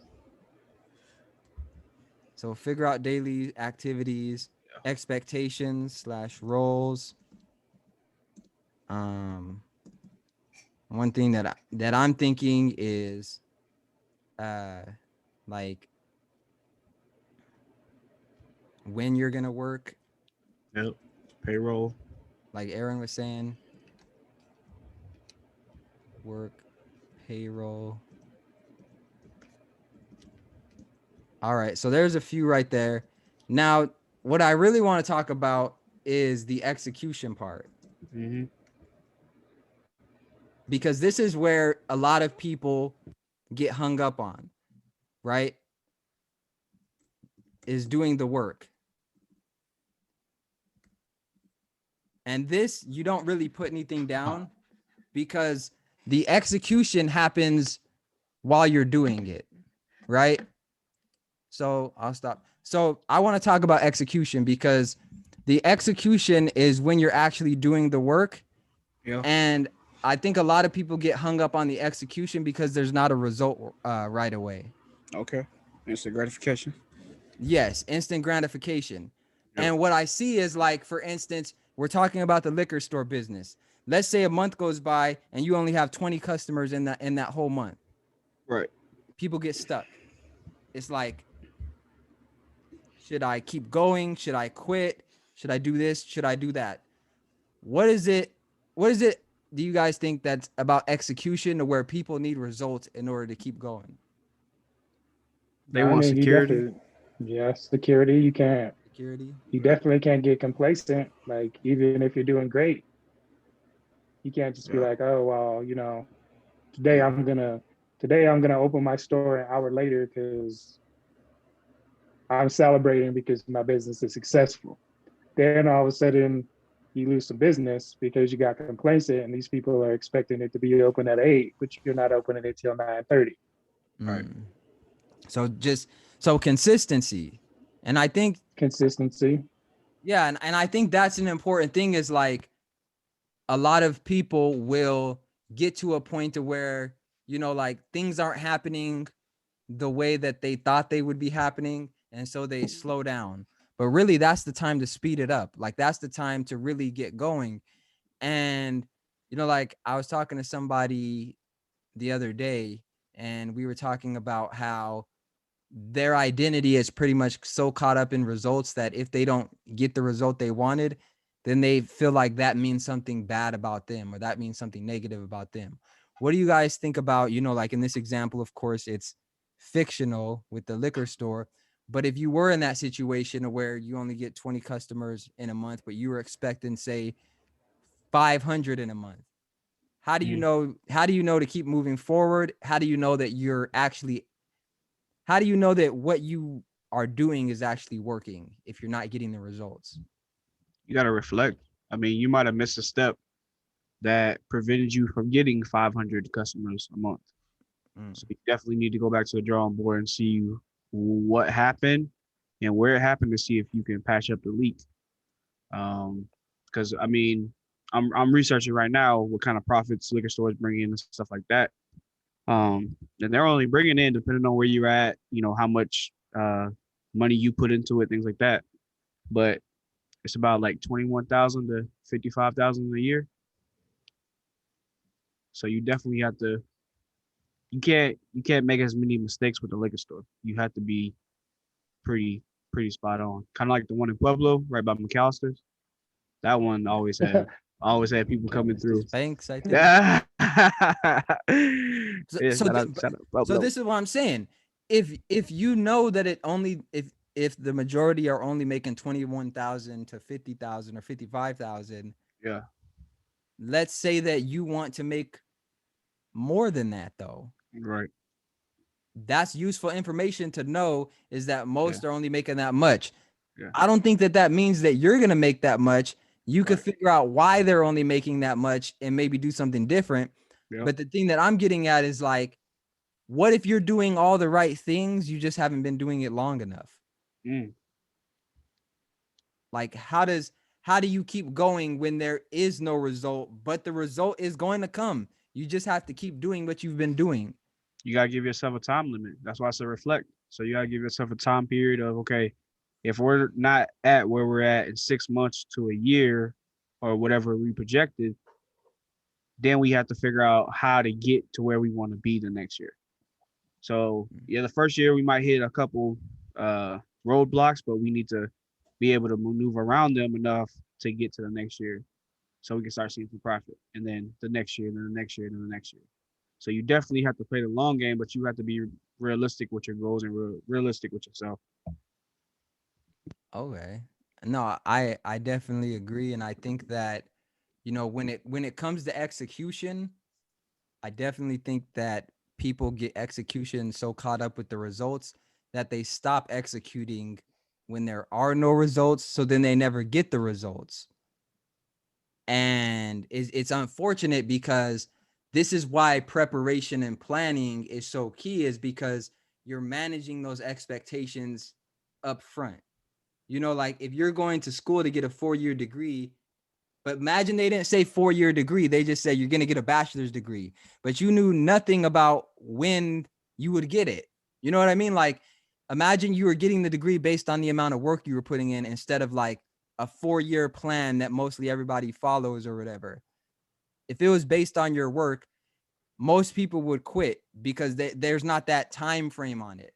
So figure out daily activities, expectations / roles. One thing that I'm thinking is, like when you're gonna work. Yep. Payroll. Like Aaron was saying, work, payroll. All right, so there's a few right there. Now, what I really want to talk about is the execution part. Mm-hmm. Because this is where a lot of people get hung up on, right? Is doing the work. And this, you don't really put anything down because the execution happens while you're doing it, right? So I'll stop. So I want to talk about execution because the execution is when you're actually doing the work. Yeah. And I think a lot of people get hung up on the execution because there's not a result right away. Okay. Instant gratification. Yes, instant gratification. Yep. And what I see is, like, for instance, we're talking about the liquor store business. Let's say a month goes by and you only have 20 customers in that whole month. Right. People get stuck. It's like, should I keep going? Should I quit? Should I do this? Should I do that? What is it do you guys think that's about execution to where people need results in order to keep going? They want security. Security. You Right. definitely can't get complacent. Like, even if you're doing great, you can't just be like, oh well, today I'm gonna open my store an hour later because I'm celebrating because my business is successful. Then all of a sudden you lose some business because you got complacent and these people are expecting it to be open at 8, but you're not opening it till 9:30. Right. So consistency. And I think Consistency. yeah, and I think that's an important thing is, like, a lot of people will get to a point to where, like, things aren't happening the way that they thought they would be happening, and so they slow down. But really, that's the time to speed it up. Like, that's the time to really get going. And like, I was talking to somebody the other day, and we were talking about how their identity is pretty much so caught up in results that if they don't get the result they wanted, then they feel like that means something bad about them, or that means something negative about them. What do you guys think about, like in this example, of course, it's fictional with the liquor store, But if you were in that situation where you only get 20 customers in a month, but you were expecting, say, 500 in a month, how do you know? How do you know to keep moving forward? How do you know that you're actually? How do you know that what you are doing is actually working if you're not getting the results? You got to reflect. I mean, you might have missed a step that prevented you from getting 500 customers a month. Mm. So you definitely need to go back to the drawing board and see what happened and where it happened to see if you can patch up the leak. Because I mean, I'm researching right now what kind of profits liquor stores bring in and stuff like that. And they're only bringing in depending on where you're at, you know, how much money you put into it, things like that. But it's about like 21,000 to 55,000 a year. So you definitely have to. You can't make as many mistakes with the liquor store. You have to be pretty spot on. Kind of like the one in Pueblo, right by McAllister's. That one always had people coming through. Banks, I think. Yeah. So, Yeah, so, shout out so Pueblo. this is what I'm saying. If you know that it only if the majority are only making 21,000 to 50,000 or 55,000, Yeah. let's say that you want to make more than that though. Right. That's useful information to know, is that most Yeah. are only making that much. Yeah. I don't think that that means that you're going to make that much. You could Right. figure out why they're only making that much and maybe do something different. Yep. But the thing that I'm getting at is like, what if you're doing all the right things, you just haven't been doing it long enough? Mm. Like, how do you keep going when there is no result, but the result is going to come? You just have to keep doing what you've been doing. You gotta give yourself a time limit. That's why I say reflect. So you gotta give yourself a time period of, okay, if we're not at where we're at in 6 months to a year or whatever we projected, then we have to figure out how to get to where we want to be the next year. So yeah, the first year we might hit a couple roadblocks, but we need to be able to maneuver around them enough to get to the next year, so we can start seeing some profit. And then the next year, and then the next year, and then the next year. So you definitely have to play the long game, but you have to be realistic with your goals and realistic with yourself. Okay. No, I definitely agree, and I think that, you know, when it comes to execution, I definitely think that people get execution so caught up with the results that they stop executing when there are no results, so then they never get the results. And it's unfortunate, because this is why preparation and planning is so key, is because you're managing those expectations up front. You know, like if you're going to school to get a 4-year degree, but imagine they didn't say 4-year degree. They just said you're going to get a bachelor's degree, but you knew nothing about when you would get it. You know what I mean? Like, imagine you were getting the degree based on the amount of work you were putting in, instead of like a 4-year plan that mostly everybody follows or whatever. If it was based on your work, most people would quit because there's not that time frame on it.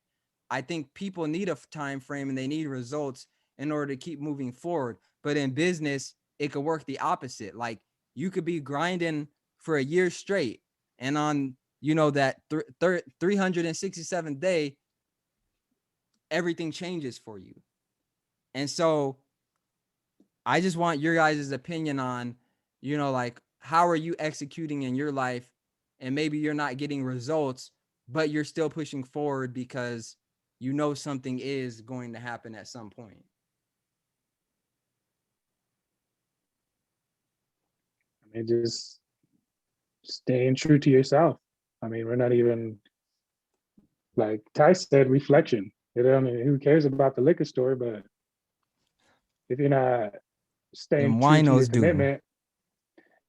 I think people need a time frame and they need results in order to keep moving forward. But in business, it could work the opposite. Like, you could be grinding for a year straight, and on, you know, that 367th day, everything changes for you. And so I just want your guys' opinion on, you know, like, how are you executing in your life, and maybe you're not getting results, but you're still pushing forward because you know something is going to happen at some point. I mean, just staying true to yourself. I mean, we're not even, like Ty said, reflection. You know, I mean, who cares about the liquor store? But if you're not staying And true to your winos do. commitment,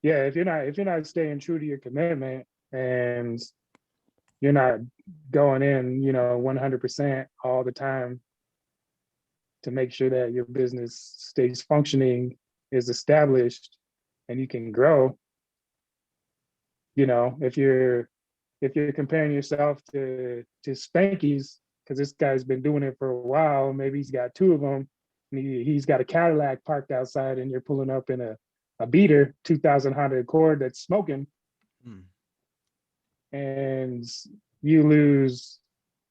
yeah, if you're not staying true to your commitment, and you're not going in, 100% all the time to make sure that your business stays functioning, is established, and you can grow. If you're comparing yourself to Spanky's, because this guy's been doing it for a while, maybe he's got two of them, and he's got a Cadillac parked outside, and you're pulling up in a beater 2000 Honda Accord that's smoking, and you lose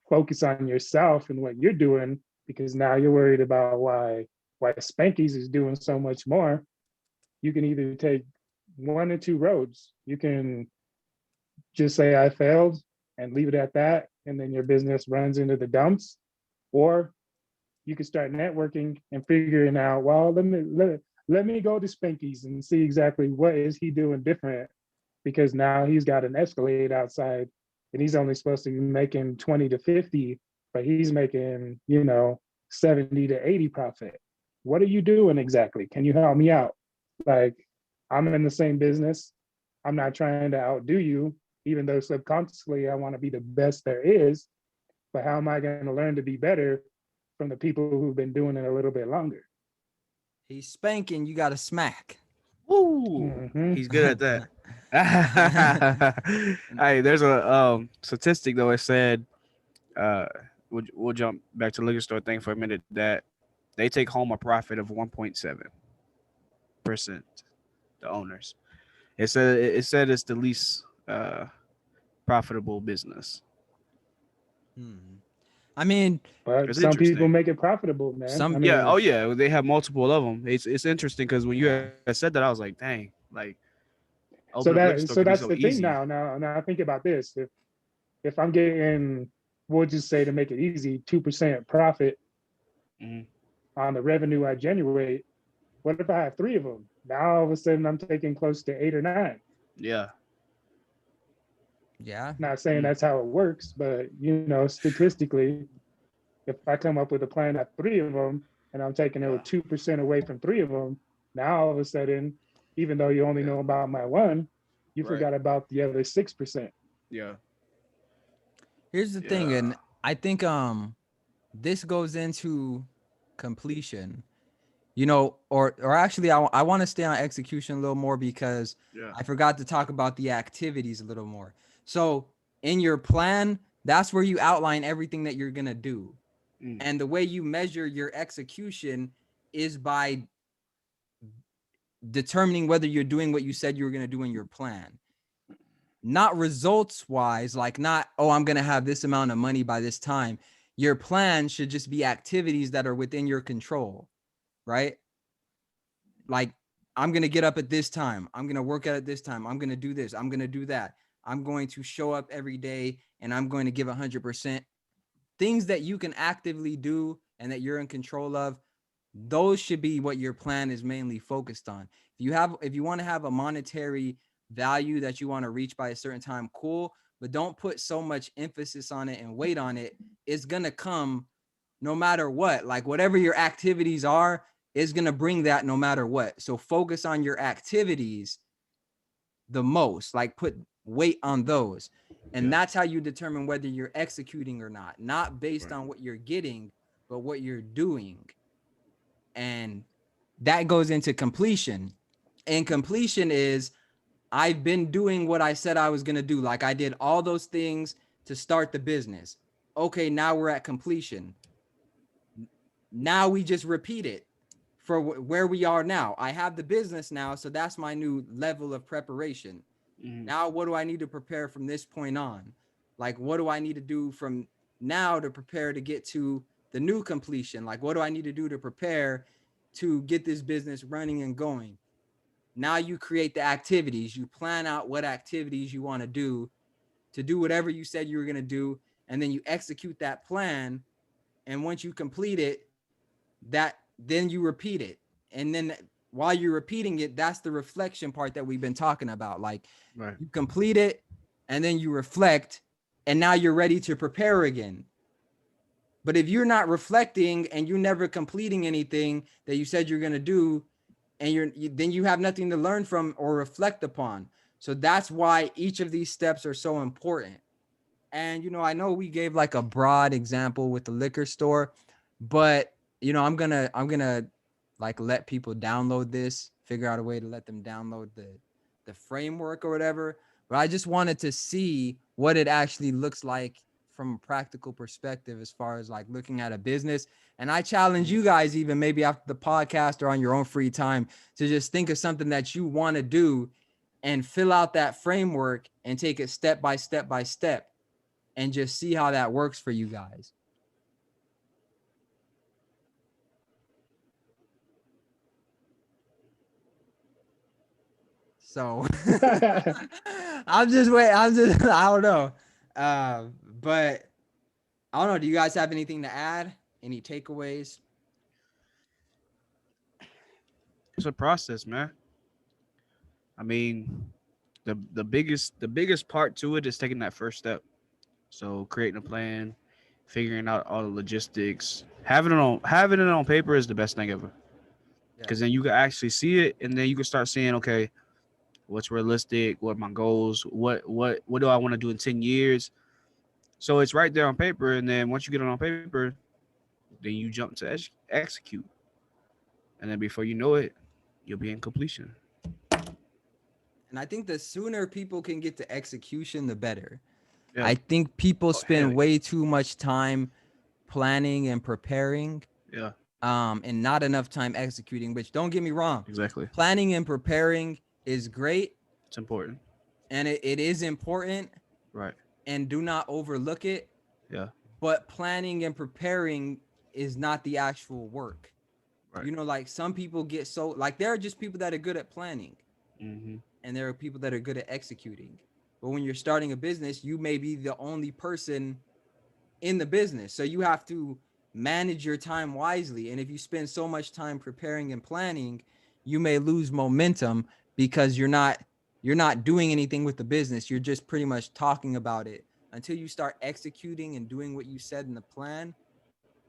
focus on yourself and what you're doing because now you're worried about why Spanky's is doing so much more. You can either take one or two roads. You can just say I failed and leave it at that, and then your business runs into the dumps, or you can start networking and figuring out, well, let me go to Spanky's and see exactly what is he doing different, because now he's got an Escalade outside and he's only supposed to be making 20 to 50, but he's making, 70 to 80 profit. What are you doing exactly? Can you help me out? Like, I'm in the same business. I'm not trying to outdo you, even though subconsciously I want to be the best there is. But how am I going to learn to be better from the people who've been doing it a little bit longer? He's spanking, you got to smack. Woo! Mhm. He's good at that. Hey, there's a statistic though. It said, we'll jump back to the liquor store thing for a minute. That they take home a profit of 1.7%. The owners. It said it's the least profitable business. I mean, But It's some people interesting. make it profitable, man. Some- I mean, Yeah. Oh yeah. They have multiple of them. It's interesting because when you had said that, I was like, dang, like so opening a liquor store could be that's so the thing easy. now think about this. If I'm getting, we'll just say, to make it easy, 2% profit Mhm. on the revenue I generate, what if I have three of them? Now all of a sudden I'm taking close to 8 or 9. Yeah. yeah. Not saying that's how it works, but statistically, if I come up with a plan at three of them and I'm taking it with 2% away from three of them, now all of a sudden, even though you only know about my one, you Right. forgot about the other 6%. Yeah. Here's the thing, Yeah. and I think this goes into completion. Or actually I want to stay on execution a little more because Yeah. I forgot to talk about the activities a little more. So in your plan, that's where you outline everything that you're going to do. And the way you measure your execution is by determining whether you're doing what you said you were going to do in your plan. Not results wise, like not, oh, I'm going to have this amount of money by this time. Your plan should just be activities that are within your control, right? Like, I'm going to get up at this time. I'm going to work out at this time. I'm going to do this. I'm going to do that. I'm going to show up every day and I'm going to give 100%. Things that you can actively do and that you're in control of, those should be what your plan is mainly focused on. If you want to have a monetary value that you want to reach by a certain time, cool, but don't put so much emphasis on it and weight on it. It's going to come no matter what. Like, whatever your activities are is going to bring that no matter what. So focus on your activities the most, like put weight on those. And that's how you determine whether you're executing or not based on what you're getting, but what you're doing. And that goes into completion. And completion is, I've been doing what I said I was going to do. Like, I did all those things to start the business. Okay, now we're at completion. Now we just repeat it for where we are now. I have the business now, so that's my new level of preparation. Now, what do I need to prepare from this point on? Like, what do I need to do from now to prepare to get to the new completion? Like, what do I need to do to prepare to get this business running and going? Now you create the activities. You plan out what activities you want to do whatever you said you were going to do, and then you execute that plan. And once you complete it, then you repeat it. And then while you're repeating it, that's the reflection part that we've been talking about. Like, you complete it and then you reflect, and now you're ready to prepare again. But if you're not reflecting and you're never completing anything that you said you're going to do, and then you have nothing to learn from or reflect upon. So that's why each of these steps are so important. And, I know we gave like a broad example with the liquor store, but I'm gonna like let people download this, figure out a way to let them download the framework or whatever. But I just wanted to see what it actually looks like from a practical perspective, as far as like looking at a business. And I challenge you guys, even maybe after the podcast or on your own free time, to just think of something that you want to do and fill out that framework and take it step by step by step and just see how that works for you guys. So I'm just wait. I'm just I don't know. But I don't know. Do you guys have anything to add? Any takeaways? It's a process, man. I mean, the biggest part to it is taking that first step. So creating a plan, figuring out all the logistics, having it on paper is the best thing ever. Yeah. Because then you can actually see it, and then you can start seeing, okay, what's realistic, what are my goals, what do I want to do in 10 years. So it's right there on paper, and then once you get it on paper, then you jump to execute, and then before you know it, you'll be in completion. And I think the sooner people can get to execution, the better. Yeah. I think people hell spend yeah. way too much time planning and preparing, Yeah, and not enough time executing, which don't get me wrong. exactly. Planning and preparing is great It's important. and it is important, Right. and do not overlook it. Yeah. But planning and preparing is not the actual work. Right. You know, like some people get so like there are just people that are good at planning Mm-hmm. and there are people that are good at executing. But when you're starting a business, you may be the only person in the business. So you have to manage your time wisely. And if you spend so much time preparing and planning, you may lose momentum because you're not doing anything with the business. You're just pretty much talking about it. Until you start executing and doing what you said in the plan,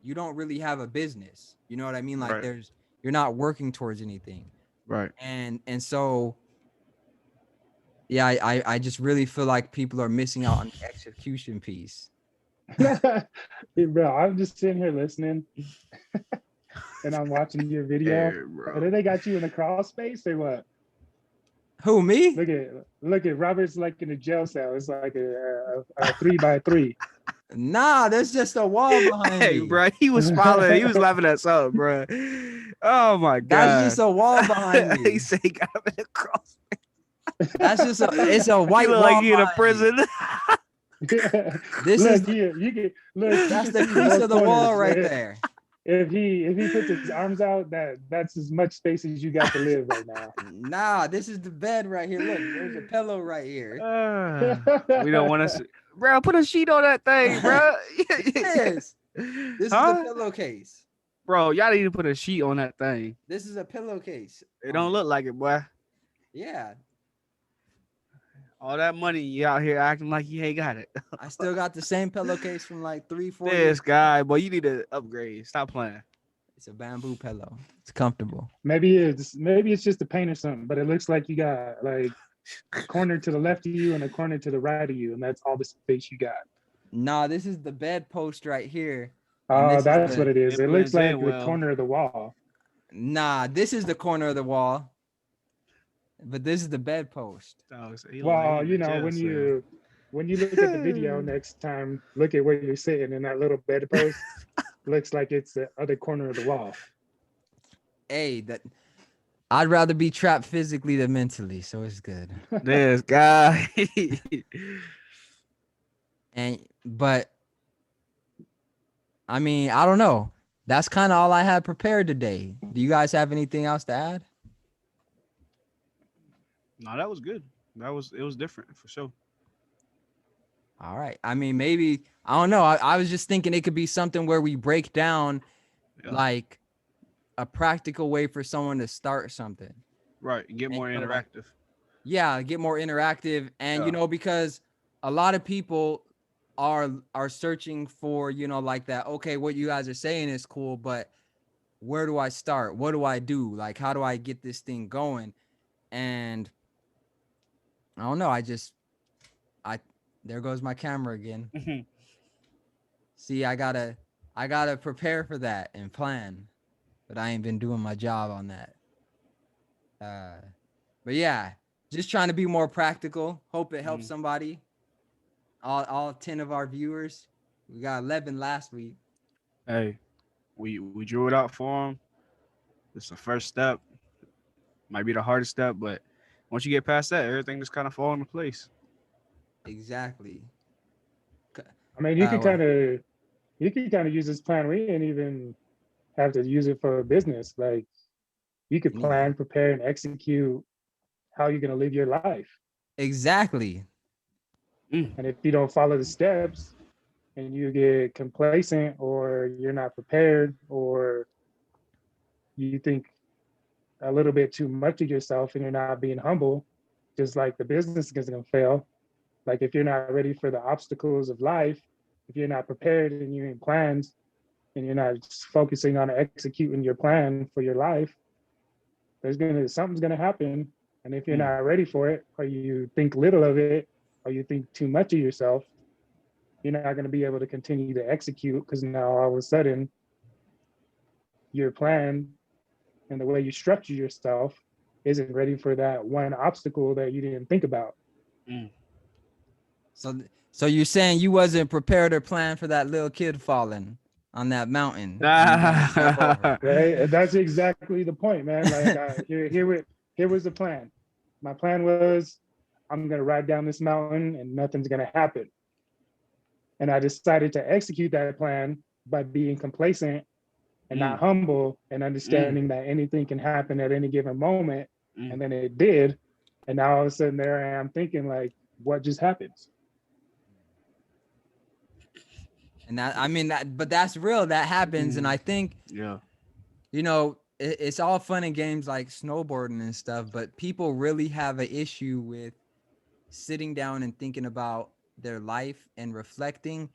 you don't really have a business. You know what I mean? Like Right. you're not working towards anything. Right. And so yeah, I just really feel like people are missing out on the execution piece. Hey, bro, I'm just sitting here listening and I'm watching your video. Hey, bro. And then they got you in the crawl space or what? Who, me? Look at Robert's like in a jail cell. It's like a 3x3. Nah, there's just a wall behind Hey, me. bro, he was smiling. He was laughing at something, bro. Oh my god, That's just a wall behind he me. said he got him in the cross. That's just it's a white He look wall like he in a behind me. prison. This Look, is you can look. that's You the can see crease both of the wall corners. right there. If he puts his arms out, that's as much space as you got to live right now. Nah, this is the bed right here. Look, there's a pillow right here. We don't want to see, bro. Put a sheet on that thing, bro. This is the pillowcase. Bro, y'all need to put a sheet on that thing. This is a pillowcase. It don't look like it, boy. Yeah, All that money you out here acting like you ain't got it. I still got the same pillowcase from like 3-4 years. This guy, boy, you need to upgrade. Stop playing. It's a bamboo pillow. It's comfortable. Maybe it's just a paint or something, but it looks like you got like a corner to the left of you and a corner to the right of you, and that's all the space you got. Nah, this is the bed post right here. And Oh, this is that's the- what it is. it It looks blends like in the well. corner of the wall. Nah, this is the corner of the wall. But this is the bed post. Dog, so he look Well, like he you in a know, jail when you look at the video next time, look at where you're sitting in that little bedpost. Looks like it's the other corner of the wall. Hey, I'd rather be trapped physically than mentally, so it's good. cell. This guy. But I mean, I don't know. That's kind of all I had prepared today. Do you guys have anything else to add? No, that was good. It was different for sure. All right. I mean, maybe I don't know. I was just thinking it could be something where we break down Yeah. like a practical way for someone to start something. Right. Get And, more you know, interactive. Yeah, get more interactive, and Yeah. because a lot of people are searching for like that. Okay, what you guys are saying is cool, but where do I start? What do I do? Like, how do I get this thing going? And I don't know. There goes my camera again. Mhm. See, I gotta prepare for that and plan, but I ain't been doing my job on that. But yeah, just trying to be more practical. Hope it helps somebody. All 10 of our viewers. We got 11 last week. Hey, we drew it out for him. It's the first step. Might be the hardest step, but once you get past that, everything just kind of fall into place. Exactly. I mean, you Well, can kind of use this plan. We ain't even have to use it for a business. Like you could Yeah. plan, prepare, and execute how you're going to live your life. Exactly. And if you don't follow the steps and you get complacent or you're not prepared or you think a little bit too much of yourself and you're not being humble, just like the business is going to fail. Like if you're not ready for the obstacles of life, if you're not prepared and you're in plans and you're not just focusing on executing your plan for your life, something's gonna happen. And if you're not ready for it, or you think little of it, or you think too much of yourself, you're not gonna be able to continue to execute because now all of a sudden your plan and the way you structure yourself isn't ready for that one obstacle that you didn't think about. So you're saying you wasn't prepared or planned for that little kid falling on that mountain. Right? And that's exactly the point, man. Like here was the plan. My plan was I'm gonna ride down this mountain and nothing's gonna happen. And I decided to execute that plan by being complacent and not humble and understanding that anything can happen at any given moment. And then it did. And now all of a sudden there I am thinking like, what just happened? And that, I mean, but that's real. That happens. And I think, you know, it's all fun and games like snowboarding and stuff, but people really have an issue with sitting down and thinking about their life and reflecting,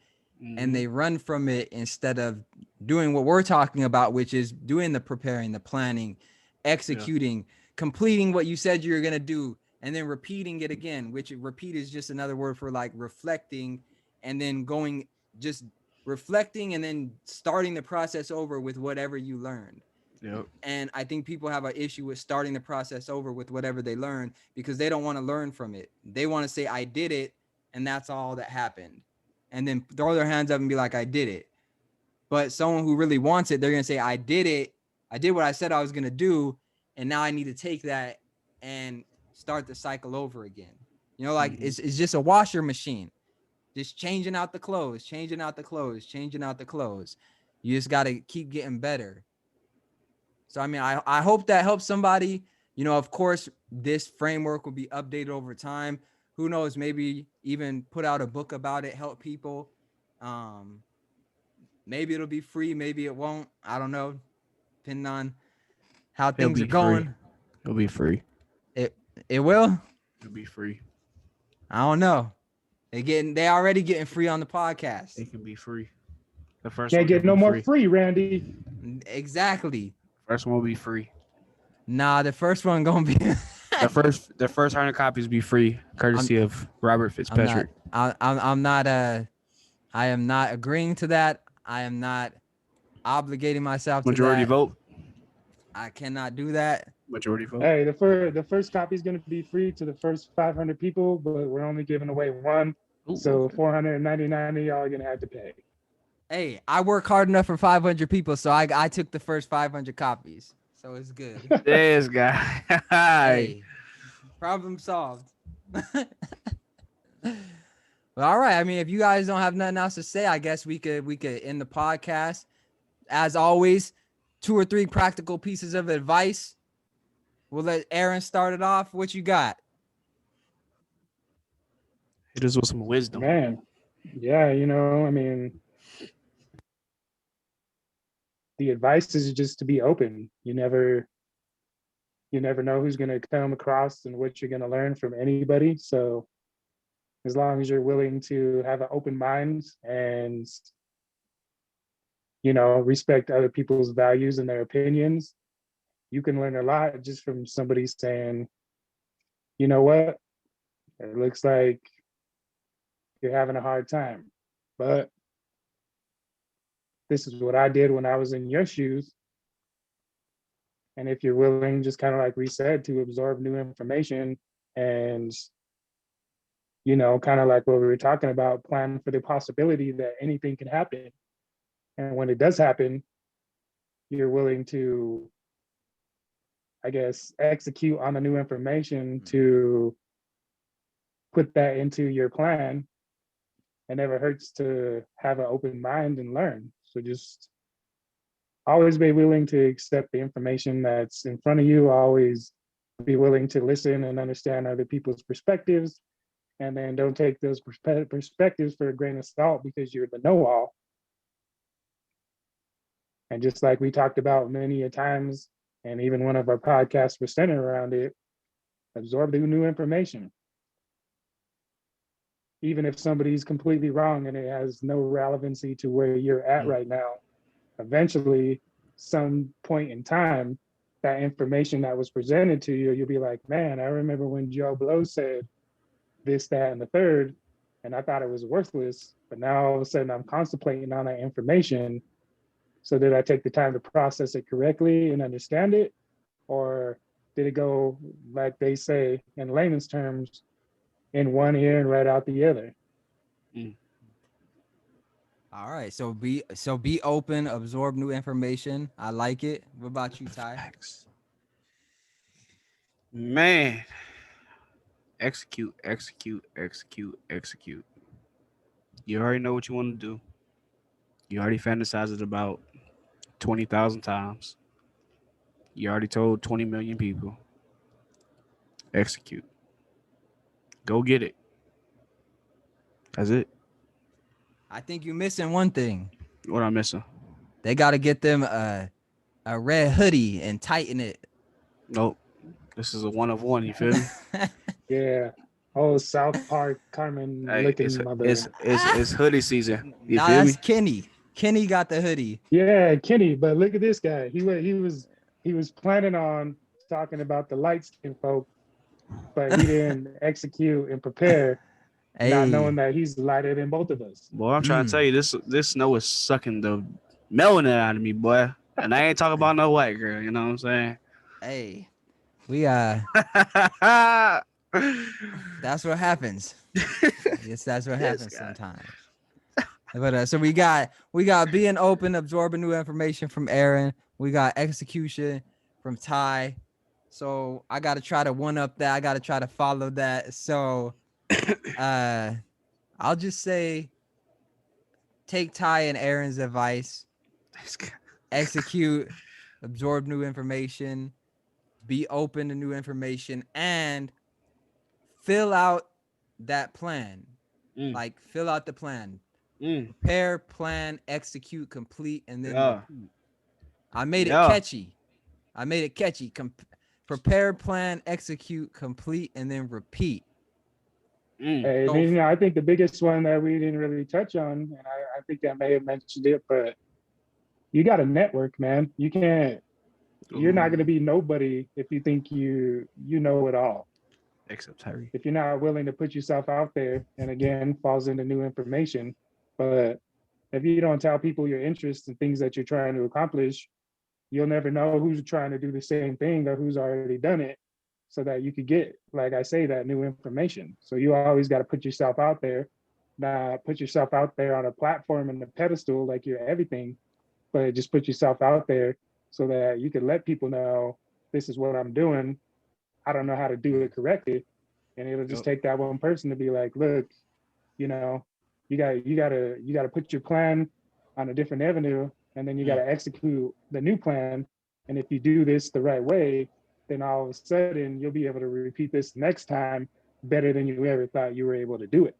and they run from it instead of doing what we're talking about, which is doing the preparing, the planning, executing, completing what you said you're going to do, and then repeating it again, which repeat is just another word for like reflecting, and then going just reflecting and then starting the process over with whatever you learned. And I think people have an issue with starting the process over with whatever they learned because they don't want to learn from it. They want to say, I did it, and that's all that happened. And then throw their hands up and be like, I did it. But someone who really wants it, they're going to say, I did it. I did what I said I was going to do. And now I need to take that and start the cycle over again. You know, like it's just a washer machine. Just changing out the clothes, changing out the clothes, changing out the clothes. You just got to keep getting better. So, I mean, I hope that helps somebody. You know, of course, this framework will be updated over time. Who knows, maybe even put out a book about it, help people. Maybe it'll be free, maybe it won't. I don't know, depending on how things are going. It'll be free. It will? It'll be free. I don't know. They already getting free on the podcast. It can be free. The first Can't one get no more free, Randy. Exactly. First one will be free. Nah, the first one gonna be the first 100 copies be free, courtesy of Robert Fitzpatrick. I am not agreeing to that. I am not obligating myself to Majority that. vote. I cannot do that. Majority vote. Hey, the first copy is going to be free to the first 500 people, but we're only giving away one. So 499 of y'all are going to have to pay. Hey, I work hard enough for 500 people, so I took the first 500 copies. So it's good. This guy. Hey, problem solved. Well, all right. I mean, if you guys don't have nothing else to say, I guess we could end the podcast. As always, 2 or 3 practical pieces of advice. We'll let Aaron start it off. What you got? Hit us with some wisdom. Man, yeah, you know, I mean, the advice is just to be open. You never know who's going to come across and what you're going to learn from anybody. So as long as you're willing to have an open mind and, you know, respect other people's values and their opinions, you can learn a lot just from somebody saying, you know what, it looks like you're having a hard time, but this is what I did when I was in your shoes. And if you're willing, just kind of like we said, to absorb new information and, you know, kind of like what we were talking about, plan for the possibility that anything can happen. And when it does happen, you're willing to, I guess, execute on the new information to put that into your plan. It never hurts to have an open mind and learn. So just always be willing to accept the information that's in front of you. Always be willing to listen and understand other people's perspectives, and then don't take those perspectives for a grain of salt because you're the know-all. And just like we talked about many a times, and even one of our podcasts was centered around it, absorb the new information. Even if somebody's completely wrong and it has no relevancy to where you're at right now, eventually, some point in time, that information that was presented to you, you'll be like, man, I remember when Joe Blow said this, that, and the third, and I thought it was worthless. But now all of a sudden I'm contemplating on that information. So did I take the time to process it correctly and understand it? Or did it go, like they say in layman's terms, in one ear and right out the other? All right, so be open, absorb new information. I like it. What about you, Ty? Man, execute. You already know what you want to do. You already fantasized it about 20,000 times. You already told 20 million people. Execute. Go get it. That's it. I think you're missing one thing. What I'm missing? They got to get them a red hoodie and tighten it. Nope. This is a one of one. You feel me? Yeah. Oh, South Park Carmen looking mother. It's hoodie season. You nah, feel that's me? Kenny. Kenny got the hoodie. Yeah, Kenny. But look at this guy. He was planning on talking about the light skin folk, but he didn't execute and prepare, not knowing that he's lighter than both of us. Boy, I'm trying to tell you, this snow is sucking the melanin out of me, boy. And I ain't talking about no white girl. You know what I'm saying? Hey, we that's what happens. Yes, that's what happens sometimes. But so we got being open, absorbing new information from Aaron. We got execution from Ty. So I got to try to one up that. I got to try to follow that. So I'll just say take Ty and Aaron's advice. Execute, absorb new information, be open to new information, and fill out that plan. Like fill out the plan. Prepare, plan, execute, complete, and then repeat. I made it catchy. Prepare, plan, execute, complete, and then repeat. Hey, I think the biggest one that we didn't really touch on, and I think I may have mentioned it, but you got to network, man. You can't. You're not going to be nobody if you think you know it all. Except Tyree. If you're not willing to put yourself out there, and again, falls into new information. But if you don't tell people your interests and things that you're trying to accomplish, you'll never know who's trying to do the same thing or who's already done it, so that you could get, like I say, that new information. So you always got to put yourself out there. Not put yourself out there on a platform and a pedestal like you're everything, but just put yourself out there so that you can let people know this is what I'm doing. I don't know how to do it correctly. And it'll just take that one person to be like, look, you gotta put your plan on a different avenue, and then you gotta execute the new plan. And if you do this the right way, then all of a sudden you'll be able to repeat this next time better than you ever thought you were able to do it.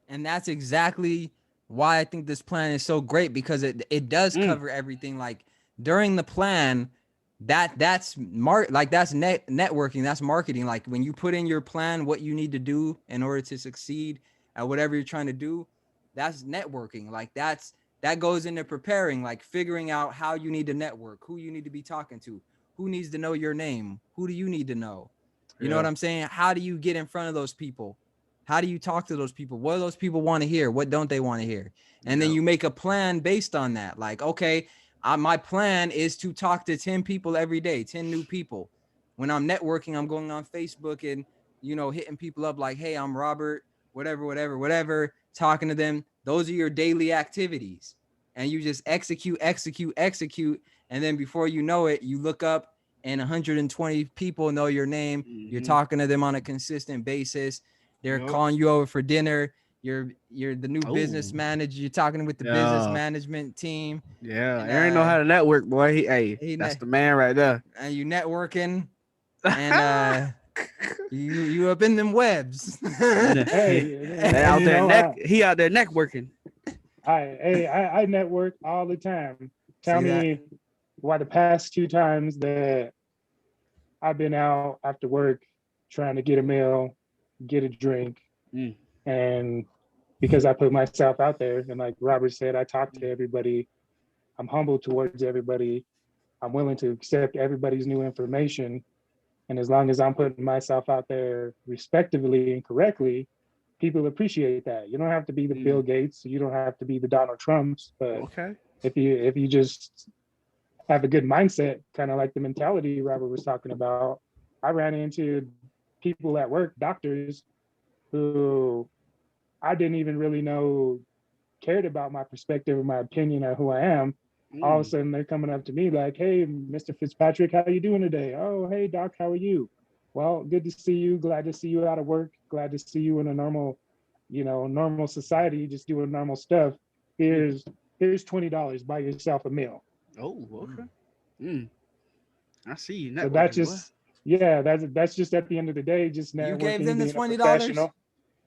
And that's exactly why I think this plan is so great, because it does cover everything. Like during the plan, that's networking, that's marketing. Like when you put in your plan what you need to do in order to succeed at whatever you're trying to do, that's networking. Like that goes into preparing, like figuring out how you need to network, who you need to be talking to, who needs to know your name, who do you need to know? You know what I'm saying? How do you get in front of those people? How do you talk to those people? What do those people want to hear? What don't they want to hear? And then you make a plan based on that. Like, okay, my plan is to talk to 10 people every day, 10 new people. When I'm networking, I'm going on Facebook and, hitting people up like, hey, I'm Robert, whatever, talking to them. Those are your daily activities. And you just execute. And then before you know it, you look up and 120 people know your name. You're talking to them on a consistent basis. They're calling you over for dinner. You're the new business manager. You're talking with the business management team. Yeah, and, Aaron know how to network, boy. That's the man right there. And you networking, and you up in them webs. Hey, They out you there know, he out there networking. I network all the time. Tell See that? me why the past 2 times that I've been out after work trying to get a meal, get a drink, Mm. and because I put myself out there, and like Robert said, I talk to everybody. I'm humble towards everybody. I'm willing to accept everybody's new information. And as long as I'm putting myself out there respectively and correctly, people appreciate that. You don't have to be the Bill Gates, you don't have to be the Donald Trumps, but Okay. if you just have a good mindset, kind of like the mentality Robert was talking about, I ran into people at work, doctors, who I didn't even really know cared about my perspective or my opinion of who I am. All of a sudden they're coming up to me like, hey, Mr. Fitzpatrick, how you doing today? Oh, hey, doc, how are you? Well, good to see you. Glad to see you out of work. Glad to see you in a normal, normal society, just doing normal stuff. Here's $20. Buy yourself a meal. Oh, okay. I see you So that's networking, boy. just, yeah, that's just at the end of the day, just You gave them networking, the being a $20? professional.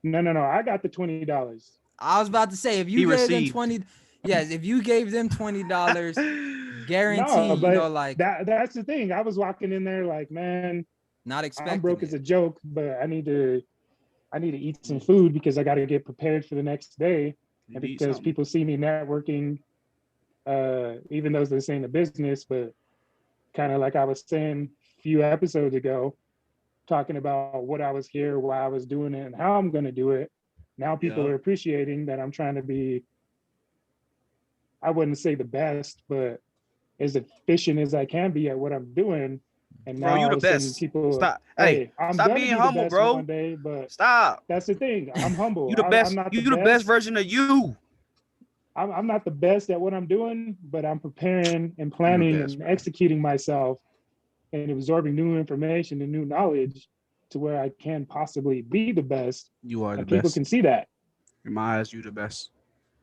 No. I got the $20. I was about to say, if He you gave them received. 20, yes, if you gave them $20, guarantee, No, but like that's the thing. I was walking in there like, man, not I'm broke expecting as a it. joke, but I need to eat some food because I got to get prepared for the next day. You And need because something. people see me networking, even though this ain't a business, but kind of like I was saying a few episodes ago, talking about what I was here, why I was doing it, and how I'm going to do it. Now people Yeah. are appreciating that I'm trying to be, I wouldn't say the best, but as efficient as I can be at what I'm doing. And Bro, now you all the of a sudden best. people, Stop. Hey, hey, I'm stop gonna being be the humble, best bro. one day, but Stop. that's the thing. I'm humble. You the best. I'm not the You the best best. version of you. I'm not the best at what I'm doing, but I'm preparing and You the planning best, and bro. executing myself and absorbing new information and new knowledge to where I can possibly be the best, You are the and people best. can see that. In my eyes, you the best.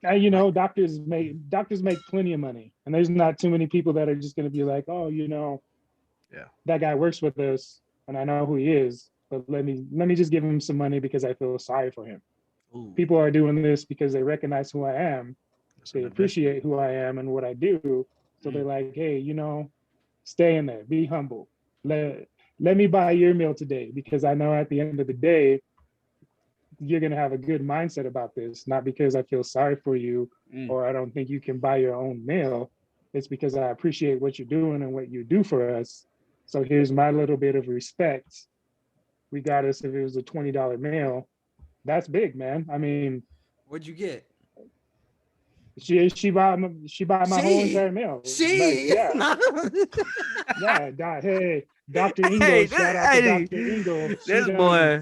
And doctors make plenty of money, and there's not too many people that are just going to be like, oh, Yeah. that guy works with us, and I know who he is, but let me just give him some money because I feel sorry for him. Ooh, People are doing this because they recognize who I am, that's they an investment. appreciate who I am and what I do. So they're like, hey, stay in there, be humble. Let me buy your meal today because I know at the end of the day, you're going to have a good mindset about this, not because I feel sorry for you or I don't think you can buy your own meal. It's because I appreciate what you're doing and what you do for us. So here's my little bit of respect, regardless if it was a $20 meal. That's big, man. I mean, What'd you get? she bought my whole entire meal. Like, She. yeah, hey, Dr. Ingle, Hey, shout out to hey, Dr. Ingle. this boy.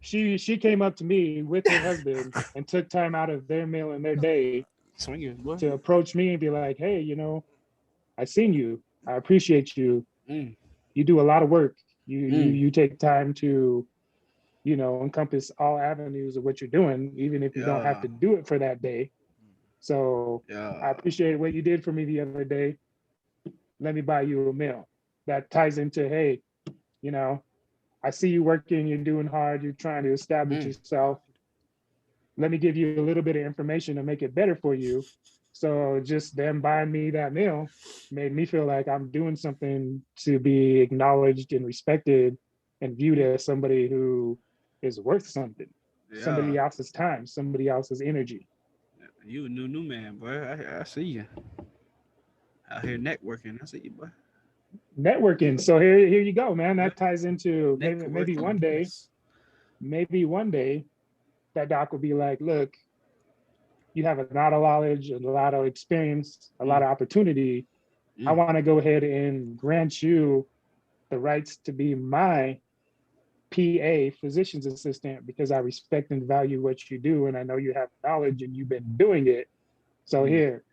She came up to me with her husband and took time out of their meal and their day Swinging, boy. to approach me and be like, hey, I seen you. I appreciate you. You do a lot of work. You take time to, encompass all avenues of what you're doing, even if you don't have Yeah. to do it for that day. So Yeah. I appreciate what you did for me the other day. Let me buy you a meal. That ties into, hey, I see you working, you're doing hard, you're trying to establish yourself. Let me give you a little bit of information to make it better for you. So just them buying me that meal made me feel like I'm doing something to be acknowledged and respected and viewed as somebody who is worth something, somebody Yeah. else's time, somebody else's energy. You a new man, boy. I see you out here networking. I see you, boy. Networking. So here you go, man. That ties into maybe Networking. one day that doc will be like, look, you have a lot of knowledge, a lot of experience, a lot of opportunity. I want to go ahead and grant you the rights to be my PA, physician's assistant, because I respect and value what you do. And I know you have knowledge and you've been doing it. So here,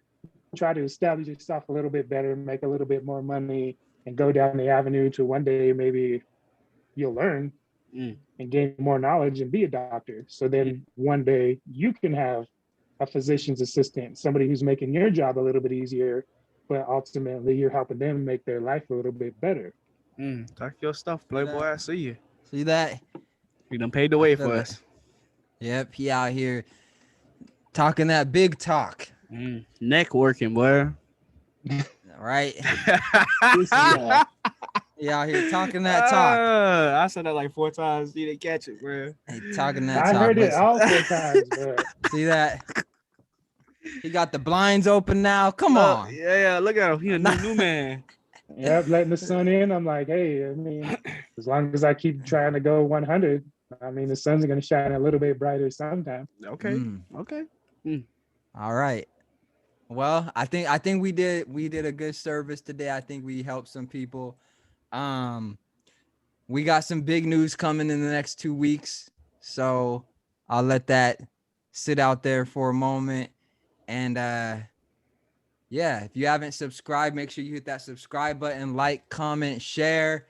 try to establish yourself a little bit better, make a little bit more money, and go down the avenue to one day maybe you'll learn and gain more knowledge and be a doctor. So then one day you can have a physician's assistant, somebody who's making your job a little bit easier, but ultimately you're helping them make their life a little bit better. Talk your stuff, Playboy. I see you. See that? You done paid the way feel for it. us. Yep, he out here talking that big talk. Neck working, boy. All right. This guy. He out here talking that talk. I said that like 4 times. You didn't catch it, bro. Hey, talking that I talk. heard it Listen. all 4 times, but See that? He got the blinds open now. Come on. Yeah. Look at him. He a new man. yep, letting the sun in. I'm like, hey, I mean, as long as I keep trying to go 100, I mean, the sun's gonna shine a little bit brighter sometime. Okay. Okay. All right. Well, I think we did a good service today. I think we helped some people. We got some big news coming in the next 2 weeks, so I'll let that sit out there for a moment. And yeah, if you haven't subscribed, make sure you hit that subscribe button, like, comment, share.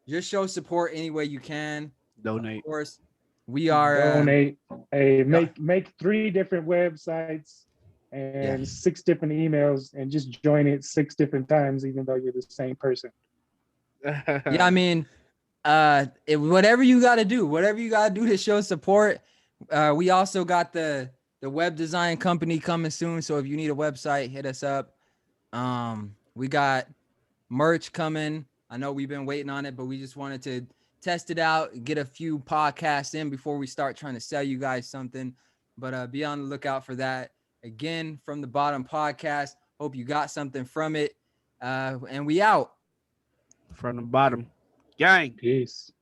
Just show support any way you can. Donate. Of course, we are Donate. Hey, make 3 different websites and 6 different emails, and just join it 6 different times, even though you're the same person. Yeah, I mean, whatever you got to do to show support. We also got the web design company coming soon, so if you need a website, hit us up. We got merch coming. I know we've been waiting on it, but we just wanted to test it out, get a few podcasts in before we start trying to sell you guys something. But be on the lookout for that. Again, From the Bottom podcast. Hope you got something from it. And we out. From the bottom. Gang. Peace.